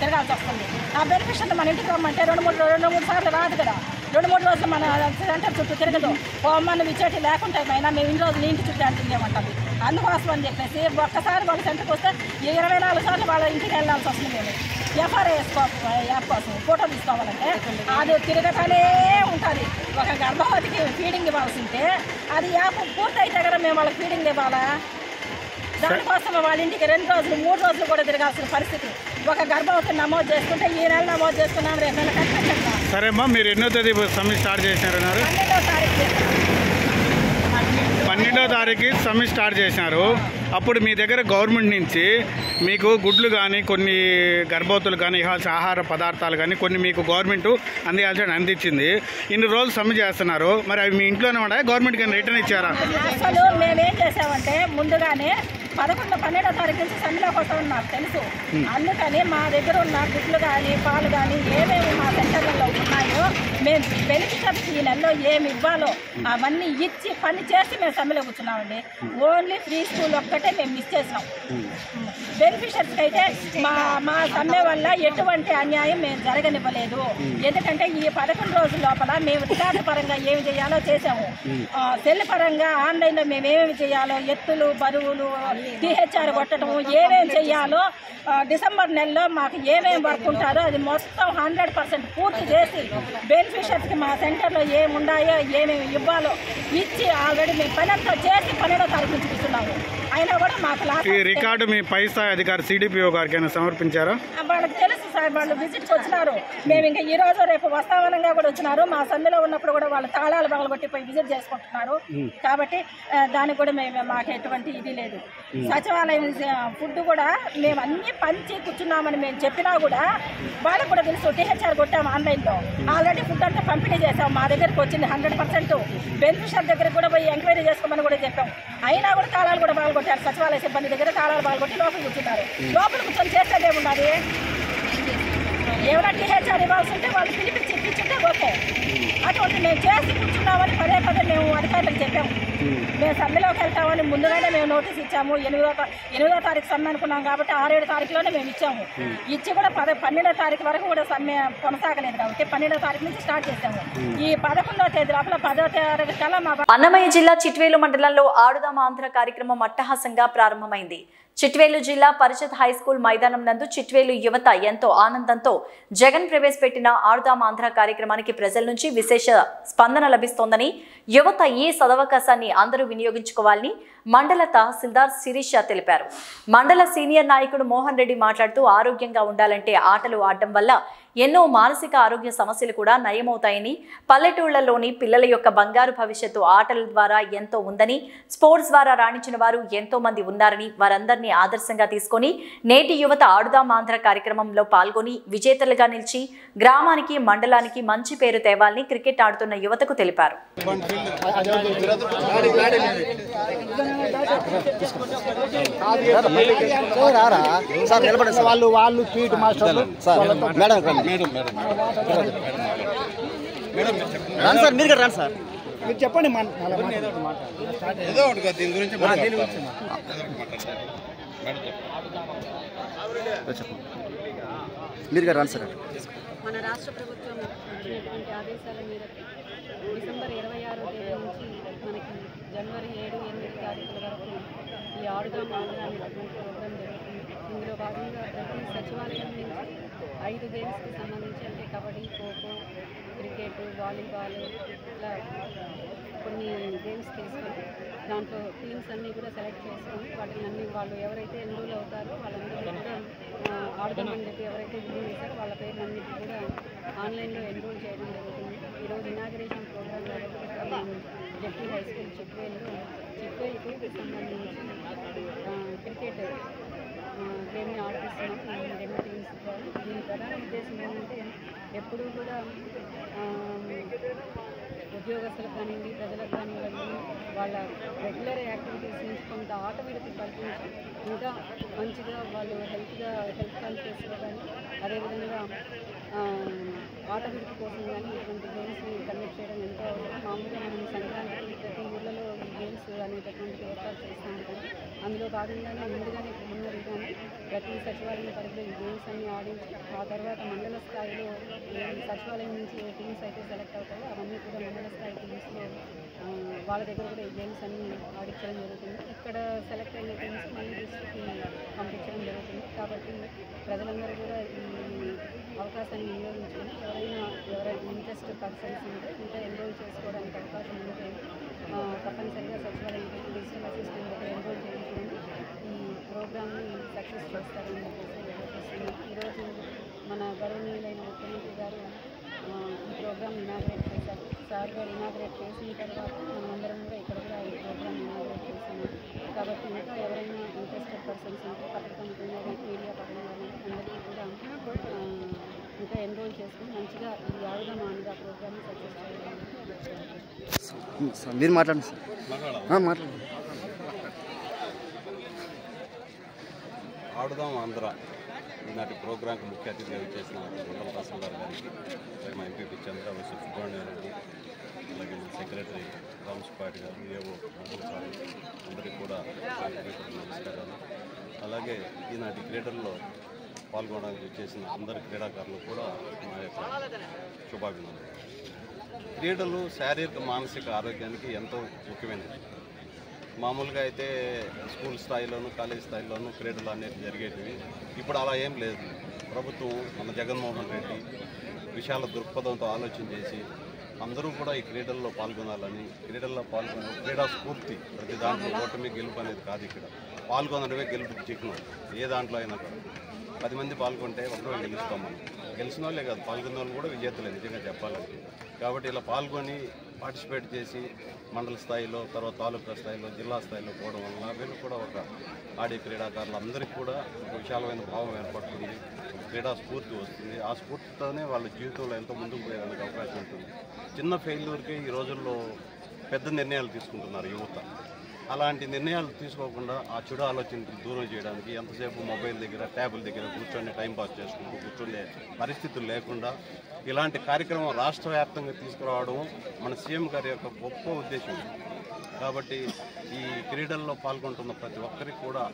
తిరగాల్సి వస్తుంది. ఆ బెనిఫిషియర్ మన ఇంటికి రమ్మంటే 2-3 సార్లు రాదు కదా. 2-3 రోజులు మన సెంటర్ చుట్టూ తిరగదు. పోమ్మని విచ్చేటి లేకుండా అయినా మేము ఇన్ని రోజులు ఇంటి చుట్టూ తిరిగేమంటుంది. అందుకోసం అని చెప్పేసి ఒక్కసారి వాళ్ళ సెంటర్కి వస్తే 24 సార్లు వాళ్ళ ఇంటికి వెళ్ళాల్సి వస్తుంది. మేము ఎఫ్ఆర్ఐ యాప్ కోసం ఫోటో తీసుకోవాలంటే అది తిరగటానే ఉంటుంది. ఒక గర్భవతికి ఫీడింగ్ ఇవ్వాల్సి ఉంటే అది యాప్ పూర్తయితే కదా మేము వాళ్ళకి ఫీడింగ్ ఇవ్వాలా? దానికోసం వాళ్ళ ఇంటికి 2 రోజులు 3 రోజులు కూడా తిరగాల్సిన పరిస్థితి. ఒక గర్భవతిని నమోదు చేసుకుంటే ఈ నెల నమోదు చేసుకున్నాం, రేపు నెల కట్టేస్తాం. సరే అమ్మా, మీరు ఎన్నో తేదీ సమ్మె స్టార్ట్ చేసినారన్నారు? 12వ తారీఖు సమ్మె స్టార్ట్ చేసినారు. అప్పుడు మీ దగ్గర గవర్నమెంట్ నుంచి మీకు గుడ్లు కానీ కొన్ని గర్భవతులు కానీ ఇవ్వాల్సిన ఆహార పదార్థాలు కానీ కొన్ని మీకు గవర్నమెంట్ అందించింది. ఇన్ని రోజులు సమ్మె చేస్తున్నారు, మరి అవి మీ ఇంట్లోనే ఉన్నాయా? గవర్నమెంట్ కానీ రిటర్న్ ఇచ్చారా? అసలు మేమేం చేసామంటే ముందుగానే 12వ తారీఖు నుంచి సమ్మెలోకి వస్తామని నాకు తెలుసు. అందుకని మా దగ్గర ఉన్న గుడ్లు కానీ పాలు కానీ ఏమేమి మా సెంటర్లలో ఉన్నాయో మేము బెనిఫిషరీకి ఈ నెలలో ఏమి ఇవ్వాలో అవన్నీ ఇచ్చి పని చేసి మేము సమ్మెలో కూర్చున్నామండి. ఓన్లీ ఫ్రీ స్కూల్ ఒక్కటే మేము మిస్ చేసినాం. బెనిఫిషరీస్కి అయితే మా సమ్మె వల్ల ఎటువంటి అన్యాయం మేము జరగనివ్వలేదు. ఎందుకంటే ఈ 11 రోజుల లోపల మేము రికార్డు పరంగా ఏమి చేయాలో చేసాము. సెల్ పరంగా ఆన్లైన్లో మేము ఏమేమి చేయాలో ఎత్తులు బరువులు టీహెచ్ఆర్ కొట్టడము ఏమేమి చేయాలో డిసెంబర్ నెలలో మాకు ఏమేమి వర్క్ ఉంటారో అది మొత్తం 100% పూర్తి చేసి బెనిఫిషరీస్కి మా సెంటర్లో ఏమి ఉన్నాయో ఏమేమి ఇవ్వాలో ఇచ్చి ఆల్రెడీ మేము పని అంతా చేసి 12వ తారీఖు నుంచి కూర్చున్నాము. అయినా కూడా మాకు ఈ రికార్డు మీ పై స్థాయి అధికారి సిడిపిఓ గారికి సమర్పించారా? వాళ్ళకి తెలుసు సార్, వాళ్ళు విజిట్కి వచ్చినారు. మేము ఇంకా ఈ రోజు రేపు వస్తావనంగా కూడా వచ్చినారు. మా సమ్మెలో ఉన్నప్పుడు కూడా వాళ్ళు తాళాలు పగలగొట్టిపోయి విజిట్ చేసుకుంటున్నారు. కాబట్టి దానికి కూడా మాకు ఎటువంటి ఇది లేదు. సచివాలయం ఫుడ్ కూడా మేము అన్ని పంచి కూర్చున్నామని మేము చెప్పినా కూడా వాళ్ళకు కూడా తెలుసు. టీహెచ్ఆర్ కొట్టాము ఆన్లైన్లో, ఆల్రెడీ ఫుడ్ అంతా పంపిణీ చేసాము. మా దగ్గరకు వచ్చింది 100%. బెనిఫిషియర్ దగ్గరికి కూడా పోయి ఎంక్వైరీ చేసుకోమని కూడా చెప్పాం. అయినా కూడా తాళాలు కూడా పగలగొట్టారు. సచివాలయ సిబ్బంది దగ్గర తాళాలు పగలగొట్టి లోపల కూర్చుంటారు. లోపల కూర్చొని చేసేది ఏమున్నది? ఏమైనా టీహెచ్ఆర్ ఇవ్వాల్సి ఉంటే వాళ్ళు పిలిపించి ఇప్పించుంటే ఓకే. అటువంటి మేము చేసి కూర్చున్నామని పదే మేము అధికారులకు చెప్పాము. మేము సమ్మెలోకి వెళ్తామని ముందుగానే మేము నోటీస్ ఇచ్చాము. 8వ తారీఖు సమ్మె అనుకున్నాం కాబట్టి 6-7 తారీఖులోనే మేము ఇచ్చాము. ఇచ్చి కూడా 12వ తారీఖు వరకు కూడా సమ్మె కొనసాగలేదు కాబట్టి 12వ తారీఖు నుంచి స్టార్ట్ చేసాము. ఈ 11వ తేదీ లోపల 10వ తారీఖు కల్లా మా అన్నమయ్య జిల్లా చిట్వేలు మండలంలో ఆడుదాం ఆంధ్ర కార్యక్రమం అట్టహాసంగా ప్రారంభమైంది. చిట్వేలు జిల్లా పరిషత్ హైస్కూల్ మైదానం నందు చిట్వేలు యువత ఎంతో ఆనందంతో జగన్ ప్రవేశపెట్టిన ఆడుదాం ఆంధ్ర కార్యక్రమానికి ప్రజల నుంచి విశేష స్పందన లభిస్తోందని, యువత ఈ సదవకాశాన్ని అందరూ వినియోగించుకోవాలని మండల తహసీల్దార్ శిరీష తెలిపారు. మండల సీనియర్ నాయకుడు మోహన్ రెడ్డి మాట్లాడుతూ ఆరోగ్యంగా ఉండాలంటే ఆటలు ఆడటం వల్ల ఎన్నో మానసిక ఆరోగ్య సమస్యలు కూడా నయమవుతాయని, పల్లెటూళ్లలోని పిల్లల యొక్క బంగారు భవిష్యత్తు ఆటల ద్వారా ఎంతో ఉందని, స్పోర్ట్స్ ద్వారా రాణించిన వారు ఎంతో మంది ఉన్నారని, వారందరినీ ఆదర్శంగా తీసుకొని నేటి యువత ఆడుదాం ఆంధ్ర కార్యక్రమంలో పాల్గొని విజేతలుగా నిలిచి గ్రామానికి మండలానికి మంచి పేరు తేవాలని క్రికెట్ ఆడుతున్న యువతకు తెలిపారు. వాళ్ళు పీట్ మాస్టర్లు సార్ మీరు రండి సార్, మీరు చెప్పండి. ఏదో ఒకటి దీని గురించి మీరు రండి సార్. మన రాష్ట్ర ప్రభుత్వం ఇచ్చినటువంటి ఆదేశాల మేరకు డిసెంబర్ 26వ తేదీ నుంచి మనకి జనవరి 7-8 తారీఖుల వరకు ఈ ఆడుదాం ఆంధ్ర అనేటువంటి ప్రోగ్రాం జరుగుతుంది. ఇందులో భాగంగా ప్రతి సచివాలయం నుంచి 5 గేమ్స్కి సంబంధించి అంటే కబడ్డీ, ఖోఖో, క్రికెట్, వాలీబాల్ ఇట్లా కొన్ని గేమ్స్ తీసుకొని దాంట్లో టీమ్స్ అన్నీ కూడా సెలెక్ట్ చేసుకొని వాటిని అన్ని వాళ్ళు ఎవరైతే ఎన్రోల్ అవుతారో వాళ్ళందరూ కూడా ఆడుదామని చెప్పి ఎవరైతే ఎన్రోల్ చేశారో వాళ్ళ పేర్లన్నిటి కూడా ఆన్లైన్లో ఎన్రోల్ చేయడం జరుగుతుంది. ఈరోజు ఇనాగరేషన్ ప్రోగ్రామ్ కాబట్టి జెడ్పీ హై స్కూల్ చిట్వేలుకి సంబంధించి క్రికెట్ గేమ్ని ఆడిపిస్తున్నాం ఈ 2 టీమ్స్ ద్వారా. దీని ప్రధాన ఉద్దేశం ఏంటంటే ఎప్పుడూ కూడా ఉద్యోగస్తులకు కానివ్వండి, ప్రజలకు కానివ్వండి, వాళ్ళ రెగ్యులర్ యాక్టివిటీస్ నుంచి కొంత ఆటోమేటిక్ కల్పించి ఇంకా మంచిగా వాళ్ళు హెల్త్ కాన్షియస్గా కానీ అదేవిధంగా ఆటోమేటిక్ కోసం కానీ ఇటువంటి గేమ్స్ని కండక్ట్ చేయడం ఎంతో అవసరం. మామూలుగా మనం సంక్రాంతికి ప్రతి ఊళ్ళలో గేమ్స్ అనేటటువంటివి ఏర్పాటు చేస్తూ ఉంటాం. అందులో భాగంగానే ముందుగానే ముందుగానే ప్రతి సచివాలయం పరిధిలో ఈ గేమ్స్ అన్ని ఆడించి ఆ తర్వాత మండల స్థాయిలో సచివాలయం నుంచి ఏ టీమ్స్ అయితే సెలెక్ట్ అవుతారో అవన్నీ కూడా మండల స్థాయి టీమ్స్లో వాళ్ళ దగ్గర కూడా ఈ గేమ్స్ అన్ని ఆడించడం జరుగుతుంది. ఇక్కడ సెలెక్ట్ అయిన టీమ్స్ మళ్ళీ డిస్ట్రిక్ట్కి పంపించడం జరుగుతుంది. కాబట్టి ప్రజలందరూ కూడా ఈ అవకాశాన్ని వినియోగించుకొని ఎవరైనా ఇంట్రెస్ట్ పర్సన్స్ ఉంటే ఇంకా ఎన్రోల్ చేసుకోవడానికి అవకాశం ఉంటే తప్పనిసరిగా సచివాలయం డిజిటల్ అసిస్టెంట్ దగ్గర ఎన్రోల్ చేయించుకొని ఈ ప్రోగ్రామ్ని సక్సెస్ చేస్తారని చెప్పేసి ఈరోజు మన గౌరవనీయులైన ముఖ్యమంత్రి గారు ఈ ప్రోగ్రామ్ ఇనాగ్రేట్ చేశారు. సార్ గారు ఇనాగ్రేట్ చేసిన తర్వాత మనమందరం కూడా ఇక్కడ కూడా ఈ ప్రోగ్రామ్ ఇనాగ్రేట్ చేస్తున్నాం. కాబట్టి ఇంకా ఎవరైనా ఇంట్రెస్టెడ్ పర్సన్స్ ఉంటే పత్రికా ముఖ్యంగా మీడియా పరంగా అందరికీ కూడా ఇంకా ఎన్రోల్ చేసుకుని మంచిగా ఈ ఆడుదాం ఆనుగా ప్రోగ్రామ్ని సక్సెస్ చేయాలని. మీరు మాట్లాడండి సార్. మాట్లాడండి. ఆడుదాం ఆంధ్ర ఈనాటి ప్రోగ్రాంకి ముఖ్య అతిథిగా చేసిన గుంటల తహసీల్దార్ గారికి, అలాగే మా ఎంపీపీ చంద్రబాబు సుబ్రహ్మణ్యం రెడ్డి, అలాగే మా సెక్రటరీ రామసుపాటి గారు, ఏవో సార్ అందరికీ కూడా నమస్కారాలు. అలాగే ఈనాటి క్రీడల్లో పాల్గొనడానికి చేసిన అందరి క్రీడాకారులు కూడా మా యొక్క శుభాభినందనలు. క్రీడలు శారీరక మానసిక ఆరోగ్యానికి ఎంతో ముఖ్యమైనది. మామూలుగా అయితే స్కూల్ స్థాయిలోను కాలేజ్ స్థాయిలోను క్రీడలు అనేవి జరిగేటివి. ఇప్పుడు అలా ఏం లేదు. ప్రభుత్వం మన జగన్మోహన్ రెడ్డి విశాల దృక్పథంతో ఆలోచన చేసి అందరూ కూడా ఈ క్రీడల్లో పాల్గొనాలని, క్రీడల్లో క్రీడా స్ఫూర్తి ప్రతి దాంట్లో ఓటమి గెలుపు అనేది కాదు. ఇక్కడ పాల్గొనడమే గెలుపుకి చిహ్నం. ఏ దాంట్లో అయినా కూడా 10 మంది పాల్గొంటే ఒకరు గెలుస్తాం. మనం గెలిచిన వాళ్ళే కాదు, పాల్గొన్న వాళ్ళు కూడా విజేతలే నిజంగా చెప్పాలంటే. కాబట్టి ఇలా పాల్గొని పార్టిసిపేట్ చేసి మండల స్థాయిలో, తర్వాత తాలూకా స్థాయిలో, జిల్లా స్థాయిలో పోవడం వలన వీళ్ళు కూడా ఒక ఆడే క్రీడాకారులు అందరికీ కూడా ఒక విశాలమైన భావం ఏర్పడుతుంది, క్రీడా స్ఫూర్తి వస్తుంది. ఆ స్ఫూర్తితోనే వాళ్ళ జీవితంలో ఎంతో ముందుకు పోయేదానికి అవకాశం ఉంటుంది. చిన్న ఫెయిల్యూర్కి ఈ రోజుల్లో పెద్ద నిర్ణయాలు తీసుకుంటున్నారు యువత. అలాంటి నిర్ణయాలు తీసుకోకుండా ఆ చెడు ఆలోచనకి దూరం చేయడానికి ఎంతసేపు మొబైల్ దగ్గర, ట్యాబుల దగ్గర కూర్చొని టైంపాస్ చేసుకుంటూ కూర్చుండే పరిస్థితులు లేకుండా ఇలాంటి కార్యక్రమం రాష్ట్ర వ్యాప్తంగా తీసుకురావడం మన సీఎం గారి యొక్క గొప్ప ఉద్దేశం. కాబట్టి ఈ క్రీడల్లో పాల్గొంటున్న ప్రతి ఒక్కరికి కూడా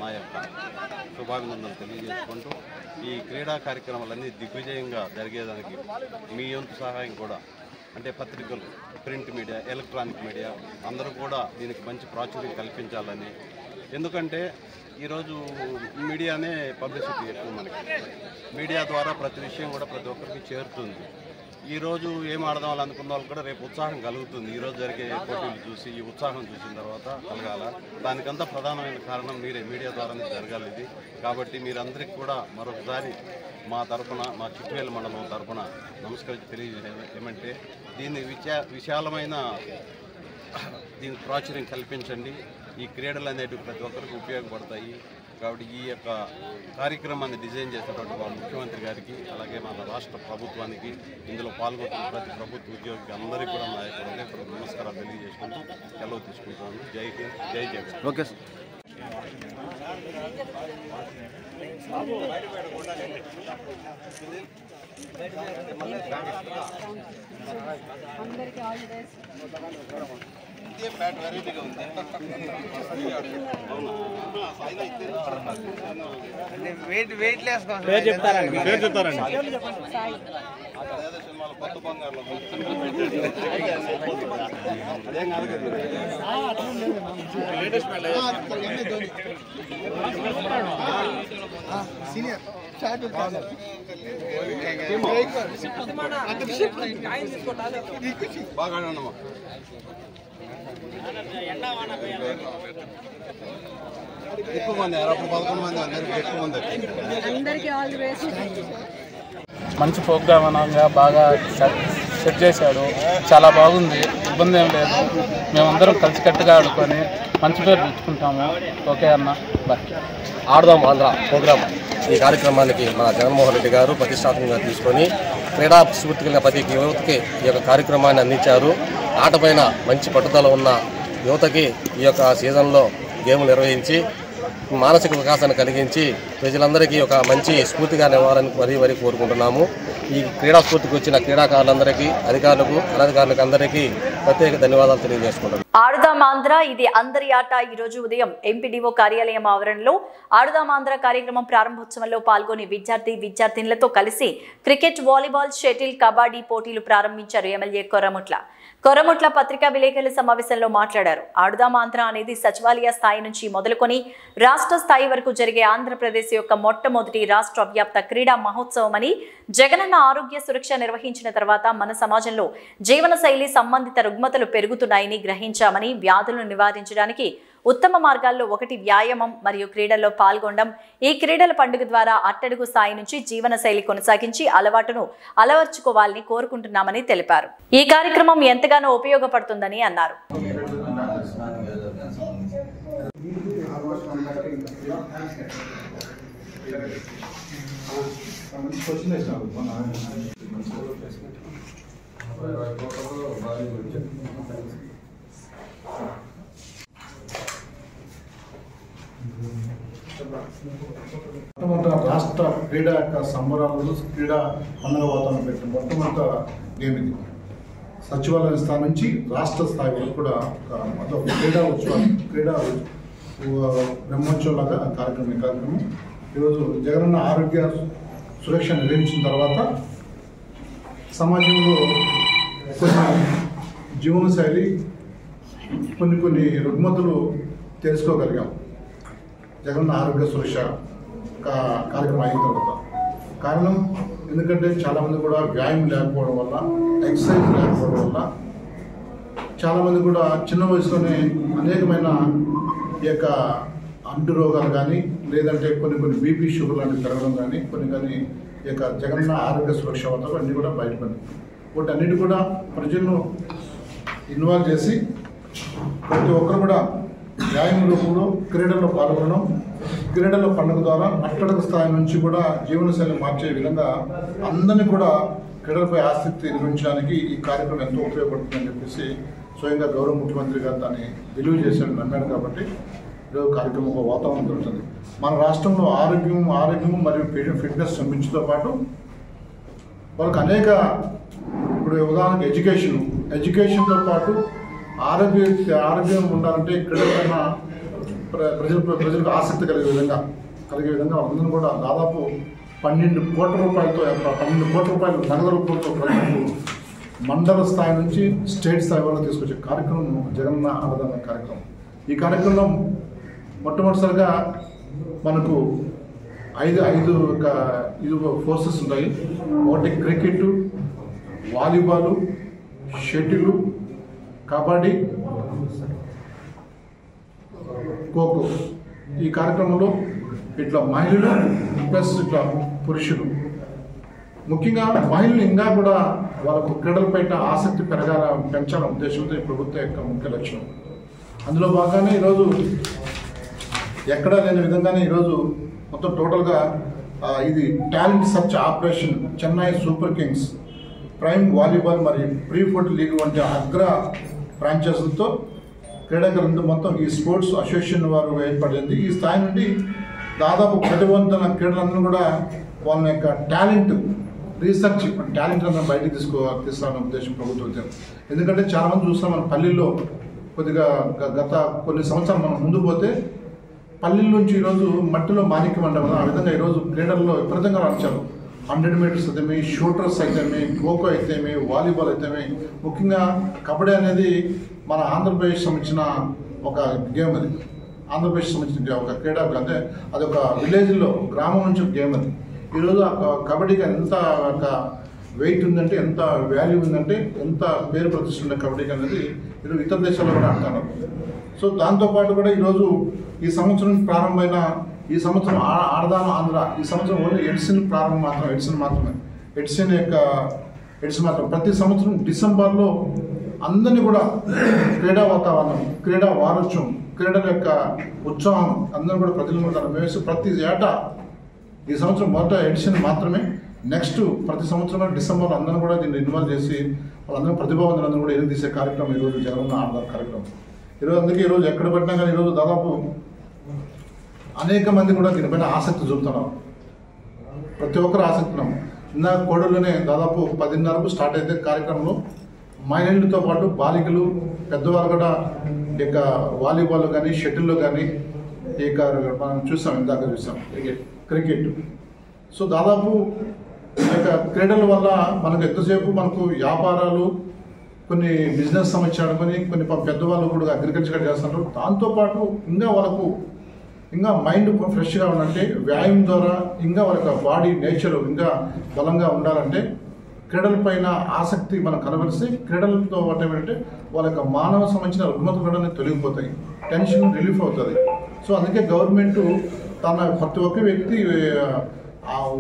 మా యొక్క శుభాభినందనలు తెలియజేసుకుంటూ ఈ క్రీడా కార్యక్రమాలన్నీ దిగ్విజయంగా జరిగేదానికి మీ వంతు సహాయం కూడా, అంటే పత్రికలు, ప్రింట్ మీడియా, ఎలక్ట్రానిక్ మీడియా అందరూ కూడా దీనికి మంచి ప్రాచుర్యం కల్పించాలని. ఎందుకంటే ఈరోజు మీడియానే పబ్లిసిటీ ఎక్కువ. మనకి మీడియా ద్వారా ప్రతి విషయం కూడా ప్రతి ఒక్కరికి చేరుతుంది. ఈరోజు ఏం ఆడదాం అనుకున్న వాళ్ళు కూడా రేపు ఉత్సాహం కలుగుతుంది. ఈరోజు జరిగే పోటీలు చూసి ఈ ఉత్సాహం చూసిన తర్వాత కలగాల. దానికంతా ప్రధానమైన కారణం మీరే, మీడియా ద్వారానే జరగాలి ఇది. కాబట్టి మీరందరికీ కూడా మరొకసారి మా తరఫున, మా చిట్టువేల మండలం తరఫున నమస్కరించి తెలియజేసేది ఏమంటే దీన్ని విశాలమైన దీని ప్రాచుర్యం కల్పించండి. ఈ క్రీడలు అనేటివి ప్రతి ఒక్కరికి ఉపయోగపడతాయి. కాబట్టి ఈ యొక్క కార్యక్రమాన్ని డిజైన్ చేసినటువంటి మా ముఖ్యమంత్రి గారికి, అలాగే మన రాష్ట్ర ప్రభుత్వానికి, ఇందులో పాల్గొంటున్న ప్రతి ప్రభుత్వ ఉద్యోగికి అందరికీ కూడా నా యొక్క హృదయపూర్వక నమస్కారాలు తెలియజేసుకుంటూ సెలవు తీసుకుంటున్నాను. జై హింద్, జై జగన్. ఓకే అందరికీ ఆల్ ది బెస్ట్. వెరైటీగా ఉంది. పేరు చెప్తారండి. సినిమాలో కొత్త బంగారులో సీనియర్ బాగా అన్నమా ఎక్కువ మంది 11 మంది అందరికి ఎక్కువ మంది. అందరికీ ఆల్ ది బెస్ట్. మంచి ప్రోగ్రామ్గా బాగా సెట్ చేశాడు. చాలా బాగుంది, ఇబ్బంది ఏం లేదు. మేమందరం కలిసికట్టుగా ఆడుకొని మంచి పేరు తెచ్చుకుంటాము. ఓకే అన్న, బాయ్. ఆడదాం ఆంధ్ర ప్రోగ్రామ్ ఈ కార్యక్రమానికి మన జగన్మోహన్ రెడ్డి గారు ప్రతిష్టాత్మకంగా తీసుకొని క్రీడా స్ఫూర్తి కలిగిన ప్రతి యువతకి ఈ యొక్క కార్యక్రమాన్ని అందించారు. ఆటపైన మంచి పట్టుదల ఉన్న యువతకి ఈ యొక్క సీజన్లో గేమ్లు నిర్వహించి మానసిక వికాసాన్ని కలిగించి ప్రజలందరికీ ఒక మంచి స్ఫూర్తిగా నివ్వాలని మరీ కోరుకుంటున్నాము. ఈ క్రీడా స్ఫూర్తికి వచ్చిన క్రీడాకారులందరికీ, అధికారులకు, అనధికారులకు అందరికీ ప్రత్యేక ధన్యవాదాలు తెలియజేసుకుంటున్నాను. ఆడుదాం ఆంధ్ర ఇది అందరి ఆట. ఈ రోజు ఉదయం ఎంపీడీఓ కార్యాలయం ఆవరణలో ఆడుదాం ఆంధ్ర కార్యక్రమం ప్రారంభోత్సవంలో పాల్గొని విద్యార్థినులతో కలిసి క్రికెట్, వాలీబాల్, షటిల్, కబడ్డీ పోటీలు ప్రారంభించారు ఎమ్మెల్యే కొర్రముట్ల పత్రికా విలేకరుల సమావేశంలో మాట్లాడారు. ఆడుదాం ఆంధ్ర అనేది సచివాలయ స్థాయి నుంచి మొదలుకొని రాష్ట్ర స్థాయి వరకు జరిగే ఆంధ్రప్రదేశ్ యొక్క మొట్టమొదటి రాష్ట్ర వ్యాప్త క్రీడా మహోత్సవం అని, జగనన్న ఆరోగ్య సురక్ష నిర్వహించిన తర్వాత మన సమాజంలో జీవనశైలి సంబంధిత రుగ్మతలు పెరుగుతున్నాయని గ్రహించామని, వ్యాధులను నివారించడానికి ఉత్తమ మార్గాల్లో ఒకటి వ్యాయామం మరియు క్రీడల్లో పాల్గొనడం. ఈ క్రీడల పండుగ ద్వారా అట్టడుగు స్థాయి నుంచి జీవనశైలి కొనసాగించి అలవాటును అలవర్చుకోవాలని కోరుకుంటున్నామని తెలిపారు. ఈ కార్యక్రమం ఎంతగానో ఉపయోగపడుతుందని అన్నారు. మొట్టమొదట రాష్ట్ర క్రీడా యొక్క సంబరాలు, క్రీడా పండుగ వాతావరణం పెట్టిన మొట్టమొదట గేమ్ ఇది. సచివాలయం స్థాయి నుంచి రాష్ట్ర స్థాయి వరకు కూడా ఒక క్రీడా ఉత్సవం, క్రీడా బ్రహ్మోత్సవంలాగా కార్యక్రమం. ఈరోజు జగనన్న ఆరోగ్య సురక్ష నిర్వహించిన తర్వాత సమాజంలో కొన్ని జీవనశైలి, కొన్ని రుగ్మతలు తెలుసుకోగలిగాం. జగనన్న ఆరోగ్య సురక్ష కార్యక్రమం అయిన తర్వాత కారణం ఎందుకంటే చాలామంది కూడా వ్యాయామం లేకపోవడం వల్ల, ఎక్సర్సైజ్ లేకపోవడం వల్ల చాలామంది కూడా చిన్న వయసులోనే అనేకమైన ఈ యొక్క అంటు రోగాలు కానీ, లేదంటే కొన్ని బీపీ, షుగర్ లాంటివి పెరగడం కానీ ఈ యొక్క జగనన్న ఆరోగ్య సురక్ష వల్ల అన్నీ కూడా బయటపడింది. వాటి అన్నిటి కూడా ప్రజలను ఇన్వాల్వ్ చేసి ప్రతి ఒక్కరు కూడా వ్యాయామం రూపంలో క్రీడల్లో పాల్గొనడం, క్రీడల పండుగ ద్వారా అట్టడుగు స్థాయి నుంచి కూడా జీవనశైలి మార్చే విధంగా అందరినీ కూడా క్రీడలపై ఆసక్తి నిర్వహించడానికి ఈ కార్యక్రమం ఎంతో ఉపయోగపడుతుందని చెప్పేసి స్వయంగా గౌరవ ముఖ్యమంత్రి గారు దాన్ని విలువ చేశాడు, నమ్మాడు. కాబట్టి ఈరోజు కార్యక్రమం ఒక వాతావరణం దొరుకుతుంది. మన రాష్ట్రంలో ఆరోగ్యం మరియు ఫిట్నెస్ పెంచుతో పాటు వాళ్ళకి అనేక, ఇప్పుడు ఉదాహరణకు ఎడ్యుకేషన్తో పాటు ఆరోగ్యం ఉండాలంటే క్రీడలపైన ప్రజలకు ఆసక్తి కలిగే విధంగా వాళ్ళందరూ కూడా దాదాపు 12 కోట్ల రూపాయలతో 12 కోట్ల రూపాయలు నగదు రూపంతో ప్రజలకు మండల స్థాయి నుంచి స్టేట్ స్థాయి వరకు తీసుకొచ్చే కార్యక్రమం జగనన్న ఆరాధన కార్యక్రమం. ఈ కార్యక్రమంలో మొట్టమొదటిసారిగా మనకు ఐదు ఫోర్సెస్ ఉంటాయి. ఒకటి cricket, volleyball, shuttle, kabaddi, kho kho. ఈ కార్యక్రమంలో ఇట్లా మహిళలు ప్లస్ ఇట్లా పురుషులు, ముఖ్యంగా మహిళలు ఇంకా కూడా వాళ్ళకు క్రీడలపై ఆసక్తి పెంచాలనే ఉద్దేశంతో ఈ ప్రభుత్వం యొక్క ముఖ్య లక్ష్యం. అందులో భాగంగానే ఈరోజు ఎక్కడా లేని విధంగానే ఈరోజు మొత్తం టోటల్గా ఇది talent search operation Chennai super Kings, prime volleyball మరియు ప్రీ ఫుడ్ లీగ్ వంటి అగ్ర ఫ్రాంచైజీలతో క్రీడాకారులతో మొత్తం ఈ స్పోర్ట్స్ అసోసియేషన్ వారు ఏర్పడింది. ఈ స్థాయి నుండి దాదాపు ప్రతిభవంతుల క్రీడలందరూ కూడా వాళ్ళ యొక్క టాలెంట్ రీసెర్చ్ టాలెంట్ అందరూ బయటకు తీసుకోవాలనే ఉద్దేశం ప్రభుత్వం. ఎందుకంటే చాలామంది చూస్తాం మన పల్లెల్లో కొద్దిగా గత కొన్ని సంవత్సరాలు మనం ముందు పోతే పల్లెల నుంచి ఈరోజు మట్టిలో మాణిక్యం అంటాం కదా, ఆ విధంగా ఈరోజు క్రీడల్లో విపరీతంగా రాణించారు. 100 మీటర్స్ అయితేమి, షూటర్స్ అయితేమి, ఖోఖో అయితేమి, వాలీబాల్ అయితేమి, ముఖ్యంగా కబడ్డీ అనేది మన ఆంధ్రప్రదేశ్ సంబంధించిన ఒక గేమ్. అది ఆంధ్రప్రదేశ్ సంబంధించిన ఒక క్రీడా, అంటే అదొక విలేజ్లో గ్రామం నుంచి ఒక గేమ్. అది ఈరోజు కబడ్డీకి ఎంత ఒక వెయిట్ ఉందంటే, ఎంత వాల్యూ ఉందంటే, ఎంత పేరు ప్రతిష్ట ఉంది కబడ్డీకి అనేది ఈరోజు ఇతర దేశాల్లో కూడా అంటున్నారు. సో దాంతోపాటు కూడా ఈరోజు ఈ సంవత్సరం ప్రారంభమైన ఈ సంవత్సరం ఆడదాం ఆంధ్ర, ఈ సంవత్సరం ఓన్లీ ఎడిసిన్ ప్రారంభం మాత్రమే, ఎడిసిన్ మాత్రం. ప్రతి సంవత్సరం డిసెంబర్లో అందరినీ కూడా క్రీడా వాతావరణం, క్రీడా వారోత్సవం, క్రీడల యొక్క ఉత్సాహం అందరూ కూడా ప్రజలను కూడా వేసి ప్రతి ఏటా ఈ సంవత్సరం మొదట ఎడిషన్ మాత్రమే. నెక్స్ట్ ప్రతి సంవత్సరం డిసెంబర్ అందరూ కూడా దీన్ని ఇన్వాల్వ్ చేసి వాళ్ళందరూ ప్రతిభావంతులందరూ కూడా ఎదురు తీసే కార్యక్రమం ఈరోజు జగనన్న ఆడదాం కార్యక్రమం. ఈరోజు అందుకే ఈరోజు ఎక్కడ పట్టినా కానీ ఈరోజు దాదాపు అనేక మంది కూడా దీనిపైన ఆసక్తి చూపుతున్నారు. ప్రతి ఒక్కరు ఆసక్తి ఉన్నాం. ఇందాక కోడూరులోనే దాదాపు 10:30కు స్టార్ట్ అయితే కార్యక్రమంలో మహిళలతో పాటు బాలికలు పెద్దవారు కూడా ఇక వాలీబాల్ కానీ షటిల్లో కానీ ఇక మనం చూసాం, ఇందాక చూసాం క్రికెట్. సో దాదాపు ఈ యొక్క క్రీడల వల్ల మనకు ఎంతసేపు మనకు వ్యాపారాలు కొన్ని బిజినెస్ సంబంధించిన కొన్ని పెద్దవాళ్ళు కూడా అగ్రికల్చర్ చేస్తున్నారు. దాంతోపాటు ఇంకా వాళ్ళకు ఇంకా మైండ్ ఫ్రెష్గా ఉండాలంటే వ్యాయామం ద్వారా ఇంకా వాళ్ళ బాడీ నేచర్ ఇంకా బలంగా ఉండాలంటే క్రీడలపైన ఆసక్తి మనం కనబరిస్తే క్రీడలతో పాటు ఏమంటే వాళ్ళ యొక్క మానవ సంబంధించిన రుగ్మతలు కూడా తొలగిపోతాయి, టెన్షన్ రిలీఫ్ అవుతుంది. సో అందుకే గవర్నమెంట్ తన ప్రతి ఒక్క వ్యక్తి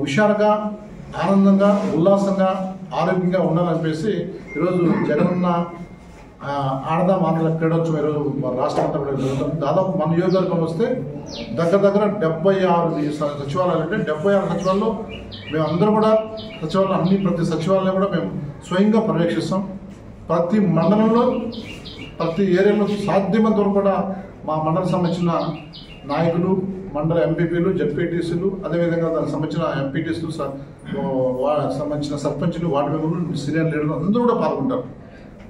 హుషారుగా ఆనందంగా ఉల్లాసంగా ఆరోగ్యంగా ఉండాలనిపేసి ఈరోజు జగనన్న ఆడదాం ఆంధ్ర క్రీడోత్సవం ఈరోజు రాష్ట్రం అంతా కూడా జరుగుతుంది. దాదాపు మన నియోజకవర్గం వస్తే దగ్గర 76 సచివాలయాలు అంటే 76 సచివాలయంలో మేము అందరూ కూడా సచివాలయం ప్రతి సచివాలయం కూడా మేము స్వయంగా పర్యవేక్షిస్తాం. ప్రతి మండలంలో ప్రతి ఏరియాలో సాధ్యమైనంత వరకు కూడా మా మండలం సంబంధించిన నాయకులు, మండల ఎంపీపీలు, జడ్పీటీసీలు, అదేవిధంగా దానికి సంబంధించిన ఎంపీటీసీలు, సంబంధించిన సర్పంచులు, వార్డు మెంబర్లు, సీనియర్ లీడర్లు అందరూ కూడా పాల్గొంటారు.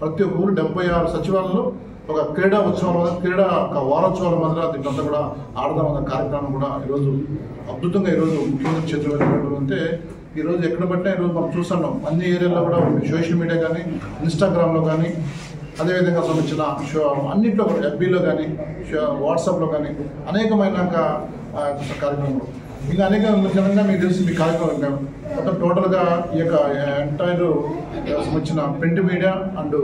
ప్రతి ఒక్క ఊరు 76 సచివాలయంలో ఒక క్రీడా ఉత్సవాల క్రీడా ఒక వారోత్సవాల మాదిరిగా దీంట్లో కూడా ఆడదామన్న కార్యక్రమం కూడా ఈరోజు అద్భుతంగా ఈరోజు ముఖ్యమంత్రి చేతులు పెట్టడం అంటే ఈరోజు ఎక్కడ పట్టినా ఈరోజు మనం చూస్తున్నాం. అన్ని ఏరియాల్లో కూడా సోషల్ మీడియా కానీ, ఇన్స్టాగ్రామ్లో కానీ, అదేవిధంగా సంబంధించిన అన్నింటిలో కూడా ఎఫ్బీలో కానీ, వాట్సాప్లో కానీ అనేకమైన కార్యక్రమాలు ఇంకా అనేక ముఖ్యంగా మీకు తెలిసి మీ కార్యక్రమం మొత్తం టోటల్గా ఈ యొక్క ఎంటైర్ సంబంధించిన print media and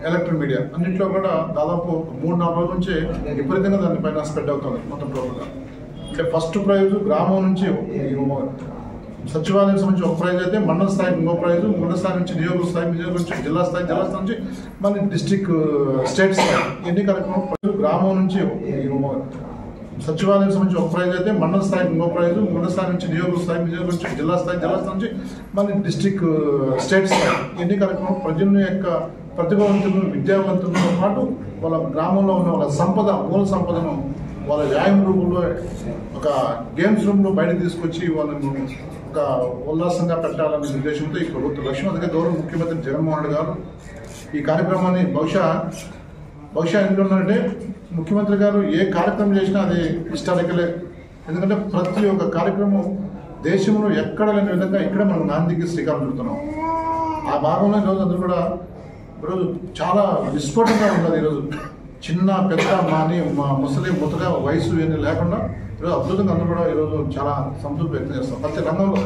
electric media అన్నింటిలో కూడా దాదాపు 3-4 రోజుల నుంచి విపరీతంగా దానిపైన స్ప్రెడ్ అవుతుంది మొత్తం టోటల్గా. అంటే ఫస్ట్ ప్రైజ్ గ్రామం నుంచి సచివాలయం సంబంధించి ఒక ప్రైజ్ అయితే మండల స్థాయికి ఇంకో ప్రైజ్, మండల స్థాయి నుంచి నియోజక స్థాయి, నియోజక నుంచి జిల్లా స్థాయి, జిల్లా స్థాయి నుంచి మళ్ళీ డిస్టిక్ స్టేట్ స్థాయి ఎన్ని కార్యక్రమం. గ్రామం నుంచి సచివాలయం సంబంధించి ఒక ప్రైజ్ అయితే మండల స్థాయికి ఇంకో ప్రైజ్, మండల స్థాయి నుంచి నియోజక స్థాయి, నియోజక నుంచి జిల్లా స్థాయి, జిల్లా స్థాయి నుంచి మళ్ళీ డిస్టిక్ స్టేట్ స్థాయి ఎన్ని కార్యక్రమం. ప్రజల యొక్క ప్రతిభావంతులను, విద్యావంతులతో పాటు వాళ్ళ గ్రామంలో ఉన్న వాళ్ళ సంపద, మూల సంపదను వాళ్ళ వ్యాయామ రూపంలో ఒక గేమ్స్ రూమ్లో బయటకు తీసుకొచ్చి వాళ్ళను ఒక ఉల్లాసంగా పెట్టాలనే ఉద్దేశంతో ఈ ప్రభుత్వ లక్ష్యం. అందుకే గౌరవ ముఖ్యమంత్రి జగన్మోహన్ రెడ్డి గారు ఈ కార్యక్రమాన్ని బహుశా ఎందులో ఉన్నారంటే ముఖ్యమంత్రి గారు ఏ కార్యక్రమం చేసినా అది హిస్టారికలే. ఎందుకంటే ప్రతి ఒక్క కార్యక్రమం దేశంలో ఎక్కడ లేని విధంగా ఇక్కడ మనం నాందికి శ్రీకారం చుడుతున్నాం. ఆ భాగంలో ఈరోజు అందరూ కూడా ఈరోజు చాలా విస్ఫోటంగా ఉన్నది. ఈరోజు చిన్న పెద్ద మాని ముసలి ముతగా వయసు ఇవన్నీ లేకుండా ఈరోజు అద్భుతంగా అందరూ కూడా ఈరోజు చాలా సంతృప్తి వ్యక్తం చేస్తాం. ప్రతి రంగంలో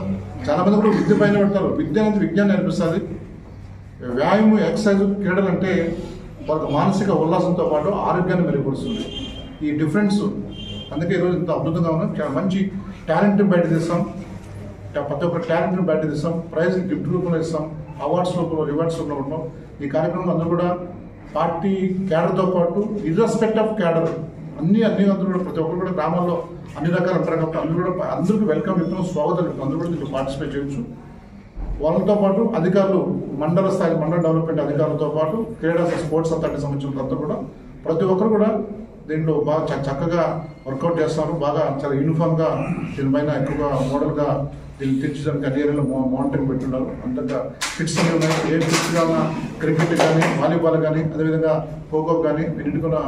చాలామంది కూడా విద్య పైన పెడతారు. విద్య అనేది విజ్ఞానం నేర్పిస్తుంది. వ్యాయామం, ఎక్సర్సైజ్, క్రీడలు అంటే వాళ్ళకి మానసిక ఉల్లాసంతో పాటు ఆరోగ్యాన్ని మెరుగుపరుస్తుంది. ఈ డిఫరెన్స్ అందుకే ఈరోజు ఇంత అద్భుతంగా ఉన్నాం. చాలా మంచి టాలెంట్ని బయట తీస్తాం. ప్రతి ఒక్క టాలెంట్ని బయట తీస్తాం. ప్రైజ్ గిఫ్ట్ రూపంలో ఇస్తాం, అవార్డ్స్ రూపంలో, రివార్డ్స్ రూపంలో ఉంటాం. ఈ కార్యక్రమంలో అందరూ కూడా పార్టీ క్యాడర్తో పాటు ఇర్రెస్పెక్ట్ ఆఫ్ క్యాడర్ అన్ని అందరూ కూడా ప్రతి ఒక్కరు కూడా గ్రామాల్లో అన్ని రకాలు ఉంటారు కాబట్టి అందరికీ వెల్కమ్ చెప్తున్నాం, స్వాగతం చెప్తున్నాం. అందరూ కూడా దీంట్లో పార్టిసిపేట్ చేయొచ్చు. వాళ్ళతో పాటు అధికారులు, మండల స్థాయి మండల డెవలప్మెంట్ అధికారులతో పాటు క్రీడా స్పోర్ట్స్ అథారిటీ సంబంధించిన అంతా కూడా ప్రతి ఒక్కరు కూడా దీంట్లో బాగా చక్కగా వర్కౌట్ చేస్తారు. బాగా చాలా యూనిఫామ్గా దీనిపైన ఎక్కువగా మోడల్గా దీన్ని తీర్చడానికి అన్ని ఏరియాలో మానిటరింగ్ పెట్టున్నారు. అంతగా కిట్స్ అన్నీ ఉన్నాయి. ఏ కిట్స్గా ఉన్న క్రికెట్ కానీ, వాలీబాల్ కానీ, అదేవిధంగా ఖోఖో కానీ వీటిని కూడా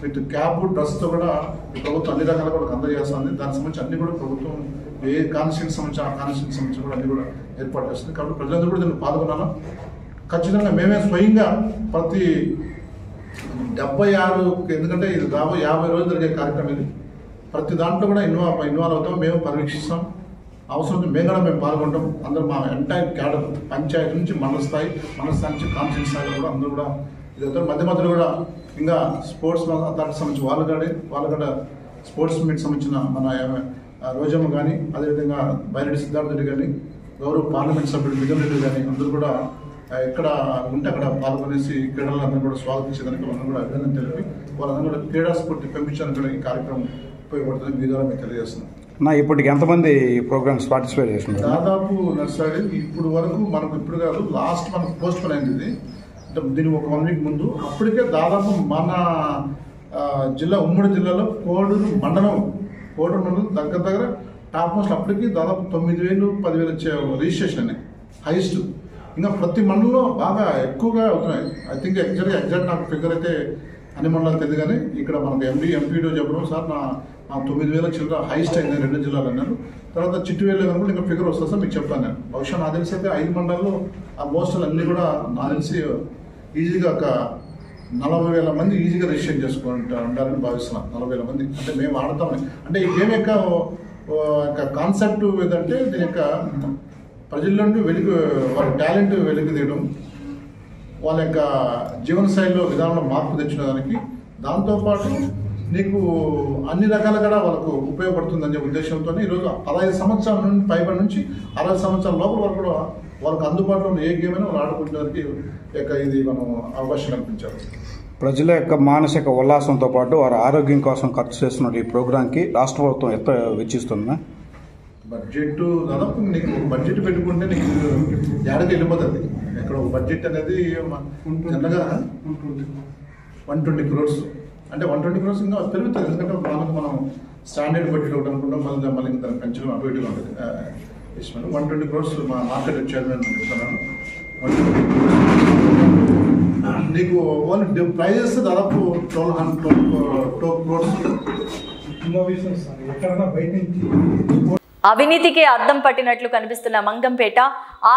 విత్ క్యాప్, డ్రెస్తో కూడా ఈ ప్రభుత్వం అన్ని రకాలుగా కూడా అందజేస్తుంది. దానికి సంబంధించి అన్ని కూడా ప్రభుత్వం ఏ కాన్స్టిట్యూన్సీ సంబంధించి ఆ కాన్స్టిట్యూన్సీ సంబంధించి కూడా అన్ని కూడా ఏర్పాటు చేస్తుంది. కాబట్టి ప్రజలందరూ కూడా దీన్ని పాల్గొనాలా. ఖచ్చితంగా మేమే స్వయంగా ప్రతి 76 ఎందుకంటే ఇది 50 రోజులు జరిగే కార్యక్రమం ఇది. ప్రతి దాంట్లో కూడా ఇన్వాల్వ్ అవుతాం, మేము పర్యవేక్షిస్తాం. అవసరం మేము పాల్గొంటాం. అందరూ మా ఎంటైర్ క్యాడర్ పంచాయతీ నుంచి మండల స్థాయి నుంచి కాన్స్టిట్యూన్సీ స్థాయిలో కూడా అందరూ కూడా ఇది అవుతారు. మధ్యలో కూడా ఇంకా స్పోర్ట్స్ దానికి సంబంధించి వాళ్ళు కూడా స్పోర్ట్స్ మీట్ సంబంధించిన మన రోజమ్మ కానీ, అదేవిధంగా బైరెడ్డి సిద్ధార్థ రెడ్డి కానీ, గౌరవ పార్లమెంట్ సభ్యుడు మిథున్ రెడ్డి కానీ అందరూ కూడా ఎక్కడ ఉంటే అక్కడ పాల్గొనేసి క్రీడలందరూ కూడా స్వాగతించేదానికి వాళ్ళని కూడా అభినందన తెలిపి వాళ్ళందరూ కూడా క్రీడా స్ఫూర్తి పెంపించడానికి కూడా ఈ కార్యక్రమం ఉపయోగపడుతుంది. మీ ద్వారా మేము తెలియజేస్తున్నాం. నా ఇప్పటికి ఎంతమంది ప్రోగ్రామ్స్ పార్టిసిపేట్ చేస్తున్నారు? దాదాపు నర్సరీ ఇప్పుడు వరకు మనకు ఇప్పుడు కాదు, లాస్ట్ మనకు పోస్ట్ పోన్ అయింది ఇది. అంటే దీనికి ఒక 1 వీక్ ముందు అప్పటికే దాదాపు మన జిల్లా ఉమ్మడి జిల్లాలో కోడూరు మండలం దగ్గర టాప్ మోస్ట్ అప్పటికి దాదాపు 9,000 10,000 రిజిస్ట్రేషన్ అయినాయి హైయెస్ట్. ఇంకా ప్రతి మండలంలో బాగా ఎక్కువగా అవుతున్నాయి. ఐ థింక్ ఎగ్జాక్ట్ నాకు ఫిగర్ అయితే అన్ని మండలాలు తెలియదు, కానీ ఇక్కడ మనకు ఎంపీడో చెప్పడం సార్ నా 9,000 చిల్లర హైయెస్ట్ అయింది 2 జిల్లాలు అన్నారు. తర్వాత చిట్టువేలు కనుక ఇంకా ఫిగర్ వస్తుంది సార్ మీకు చెప్తాను నేను. బహుశా నాకు తెలిసి అయితే 5 మండలాల్లో ఆ మోస్టల్ అన్నీ కూడా నాకు తెలిసి ఈజీగా ఒక 40,000 మంది ఈజీగా రిజిస్ట్రేషన్ ఉండాలని భావిస్తున్నాం. 40,000 మంది అంటే మేము ఆడతామని. అంటే ఈ గేమ్ యొక్క కాన్సెప్ట్ ఏదంటే దీని యొక్క ప్రజల్లో వాళ్ళ టాలెంట్ వెలికి తీయడం, వాళ్ళ యొక్క జీవనశైలిలో విధానంలో మార్పు తెచ్చడానికి, దాంతోపాటు నీకు అన్ని రకాలుగా వాళ్ళకు ఉపయోగపడుతుందనే ఉద్దేశంతో ఈరోజు 15 సంవత్సరాల నుండి పైబడి నుంచి 60 సంవత్సరాల లోపల వరకు కూడా వాళ్ళకి అందుబాటులో ఉన్న ఏ గేమ్ అయినా వాళ్ళు ఆడుకోవడానికి ఇది మనం అవకాశం కల్పించారు. ప్రజల యొక్క మానసిక ఉల్లాసంతో పాటు వారి ఆరోగ్యం కోసం ఖర్చు చేస్తున్న ఈ ప్రోగ్రాంకి రాష్ట్ర ప్రభుత్వం ఎంత వెచ్చిస్తుందా? బడ్జెట్ దాదాపు నీకు బడ్జెట్ పెట్టుకుంటే నీకు ఏడాది వెళ్ళిపోతుంది. ఇక్కడ బడ్జెట్ అనేది జనరల్గా 120 crores. అంటే 120 crores ఇంకా పెరుగుతుంది, ఎందుకంటే మనం స్టాండర్డ్ బడ్జెట్ ఒకటి అనుకుంటాం, మళ్ళీ దాన్ని పెంచడం అటు ఇటుగా ఉంటుంది. 120 crores మా మార్కెట్ చైర్మన్ చెప్తున్నాను. 120 నీకు ఓన్లీ ప్రైజెస్ దాదాపు 12 crores. ఎక్కడన్నా బయట నుంచి అవినీతికి అద్దం పట్టినట్లు కనిపిస్తున్న మంగంపేట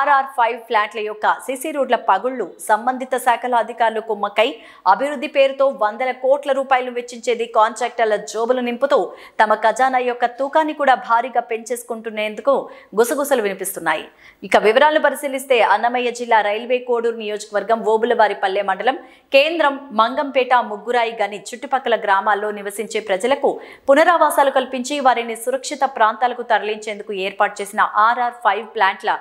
RR5 ఫ్లాట్ల యొక్క సిసి రోడ్ల పగుళ్లు సంబంధిత శాఖల అధికారులు కుమ్మక్కై అభివృద్ధి పేరుతో 100 కోట్ల రూపాయలు వెచ్చించేది కాంట్రాక్టర్ల జోబులు నింపుతూ తమ ఖజానా యొక్క తూకాన్ని కూడా భారీగా పెంచేసుకుంటున్నేందుకు గుసగుసలు వినిపిస్తున్నాయి. ఇక వివరాలను పరిశీలిస్తే అన్నమయ్య జిల్లా రైల్వే కోడూరు నియోజకవర్గం ఓబులవారిపల్లె మండలం కేంద్రం మంగంపేట ముగ్గురాయి గని చుట్టుపక్కల గ్రామాల్లో నివసించే ప్రజలకు పునరావాసాలు కల్పించి వారిని సురక్షిత ప్రాంతాలకు తరలించేందుకు ఏర్పాటు చేసిన RR5 ప్లాంట్ల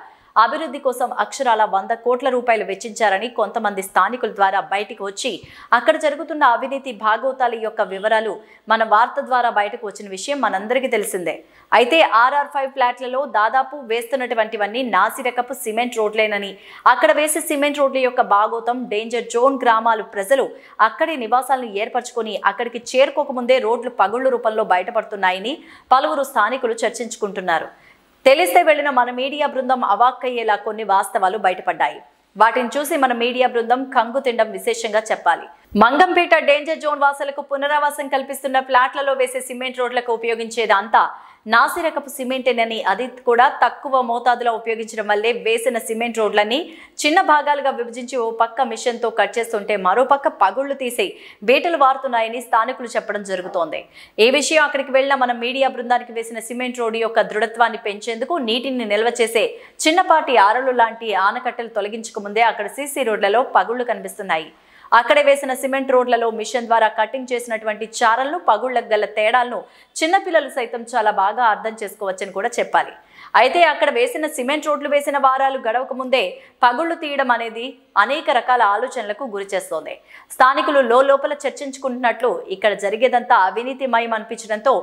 అభివృద్ధి కోసం అక్షరాల 100 కోట్ల రూపాయలు వెచ్చించారని కొంతమంది స్థానికుల ద్వారా బయటకు వచ్చి అక్కడ జరుగుతున్న అవినీతి భాగోతాల యొక్క వివరాలు మన వార్త ద్వారా బయటకు వచ్చిన విషయం మనందరికీ తెలిసిందే. అయితే RR5 ఫ్లాట్లలో దాదాపు వేస్తున్నటువంటివన్నీ నాసిరకపు సిమెంట్ రోడ్లేనని, అక్కడ వేసే సిమెంట్ రోడ్ల యొక్క భాగోతం డేంజర్ జోన్ గ్రామాలు ప్రజలు అక్కడి నివాసాలను ఏర్పరచుకొని అక్కడికి చేరుకోకముందే రోడ్లు పగుళ్ల రూపంలో బయటపడుతున్నాయని పలువురు స్థానికులు చర్చించుకుంటున్నారు. తెలిస్తే వెళ్లిన మన మీడియా బృందం అవాక్కయ్యేలా కొన్ని వాస్తవాలు బయటపడ్డాయి. వాటిని చూసి మన మీడియా బృందం కంగు తినడం విశేషంగా చెప్పాలి. మంగంపేట డేంజర్ జోన్ వాసులకు పునరావాసం కల్పిస్తున్న ఫ్లాట్లలో వేసే సిమెంట్ రోడ్లకు ఉపయోగించేదంతా నాసిరకపు సిమెంటేనని, అది కూడా తక్కువ మోతాదులో ఉపయోగించడం వల్లే వేసిన సిమెంట్ రోడ్లన్నీ చిన్న భాగాలుగా విభజించి ఓ పక్క మిషన్తో కట్ చేస్తుంటే మరో పక్క పగుళ్లు తీసి బీటలు వారుతున్నాయని స్థానికులు చెప్పడం జరుగుతోంది. ఈ విషయం అక్కడికి వెళ్లిన మన మీడియా బృందానికి వేసిన సిమెంట్ రోడ్డు యొక్క దృఢత్వాన్ని పెంచేందుకు నీటిని నిల్వ చేసే చిన్నపాటి ఆరలు లాంటి ఆనకట్టలు తొలగించకముందే అక్కడ సీసీ రోడ్లలో పగుళ్లు కనిపిస్తున్నాయి. అక్కడే వేసిన సిమెంట్ రోడ్లలో మిషన్ ద్వారా కటింగ్ చేసినటువంటి చారలను, పగుళ్లకు గల తేడాలను చిన్నపిల్లలు సైతం చాలా బాగా అర్థం చేసుకోవచ్చని కూడా చెప్పాలి. అయితే అక్కడ వేసిన సిమెంట్ రోడ్లు వేసిన వారాలు గడవక ముందే పగుళ్లు తీయడం అనేది అనేక రకాల ఆలోచనలకు గురి చేస్తోంది. స్థానికులు లోపల చర్చించుకుంటున్నట్లు ఇక్కడ జరిగేదంతా అవినీతిమయం అనిపించడంతో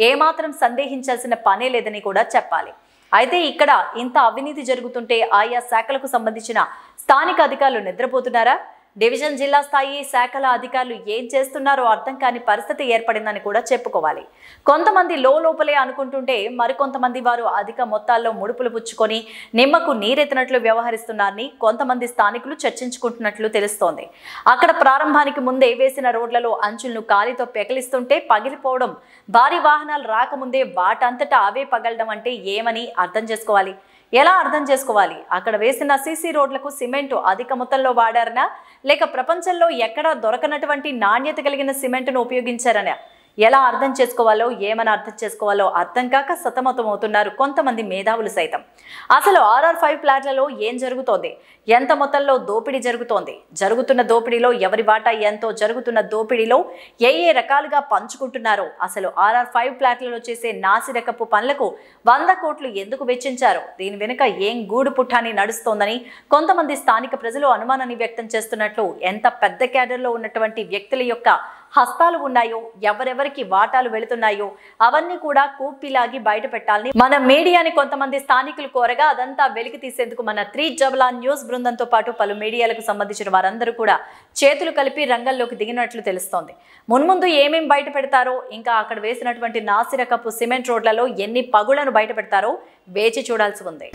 ఏమాత్రం సందేహించాల్సిన పనే లేదని కూడా చెప్పాలి. అయితే ఇక్కడ ఇంత అవినీతి జరుగుతుంటే ఆయా శాఖలకు సంబంధించిన స్థానిక అధికారులు నిద్రపోతున్నారా? డివిజన్ జిల్లా స్థాయి శాఖల అధికారులు ఏం చేస్తున్నారో అర్థం కాని పరిస్థితి ఏర్పడిందని కూడా చెప్పుకోవాలి. కొంతమంది లోపలే అనుకుంటుంటే మరికొంతమంది వారు అధిక మొత్తాల్లో ముడుపులు పుచ్చుకొని నిమ్మకు నీరెత్తినట్లు వ్యవహరిస్తున్నారని కొంతమంది స్థానికులు చర్చించుకుంటున్నట్లు తెలుస్తోంది. అక్కడ ప్రారంభానికి ముందే వేసిన రోడ్లలో అంచులను కాలితో పెకిలిస్తుంటే పగిలిపోవడం, భారీ వాహనాలు రాకముందే వాటంతటా అవే పగలడం అంటే ఏమని అర్థం చేసుకోవాలి? ఎలా అర్థం చేసుకోవాలి? అక్కడ వేసిన సీసీ రోడ్లకు సిమెంటు అధిక మొత్తంలో వాడారనా, లేక ప్రపంచంలో ఎక్కడా దొరకనటువంటి నాణ్యత కలిగిన సిమెంటును ఉపయోగించారనా? ఎలా అర్థం చేసుకోవాలో, ఏమని అర్థం చేసుకోవాలో అర్థం కాక సతమతమవుతున్నారు కొంతమంది మేధావులు సైతం. అసలు RR5 ఫ్లాట్లలో ఏం జరుగుతోంది? ఎంత మొత్తంలో దోపిడీ జరుగుతోంది? జరుగుతున్న దోపిడీలో ఎవరి వాటా ఎంతో, జరుగుతున్న దోపిడీలో ఏ రకాలుగా పంచుకుంటున్నారో, అసలు RR5 ఫ్లాట్లలో చేసే నాసిరకపు పనులకు 100 కోట్లు ఎందుకు వెచ్చించారో, దీని వెనుక ఏం గూడు పుట్టాని నడుస్తోందని కొంతమంది స్థానిక ప్రజలు అనుమానాన్ని వ్యక్తం చేస్తున్నట్లు ఎంత పెద్ద క్యాడర్లో ఉన్నటువంటి వ్యక్తుల యొక్క హస్తాలు ఉన్నాయో, ఎవరెవరికి వాటాలు వెళుతున్నాయో అవన్నీ కూడా కూపిలాగి బయట పెట్టాలని మన మీడియాని కొంతమంది స్థానికులు కోరగా అదంతా వెలికి తీసేందుకు మన 3 జబలాన్ న్యూస్ బృందంతో పాటు పలు మీడియాలకు సంబంధించిన వారందరూ కూడా చేతులు కలిపి రంగంలోకి దిగినట్లు తెలుస్తోంది. మున్ముందు ఏమేం బయట పెడతారో, ఇంకా అక్కడ వేసినటువంటి నాసిరకపు సిమెంట్ రోడ్లలో ఎన్ని పగుళ్లను బయట పెడతారో వేచి చూడాల్సి ఉంది.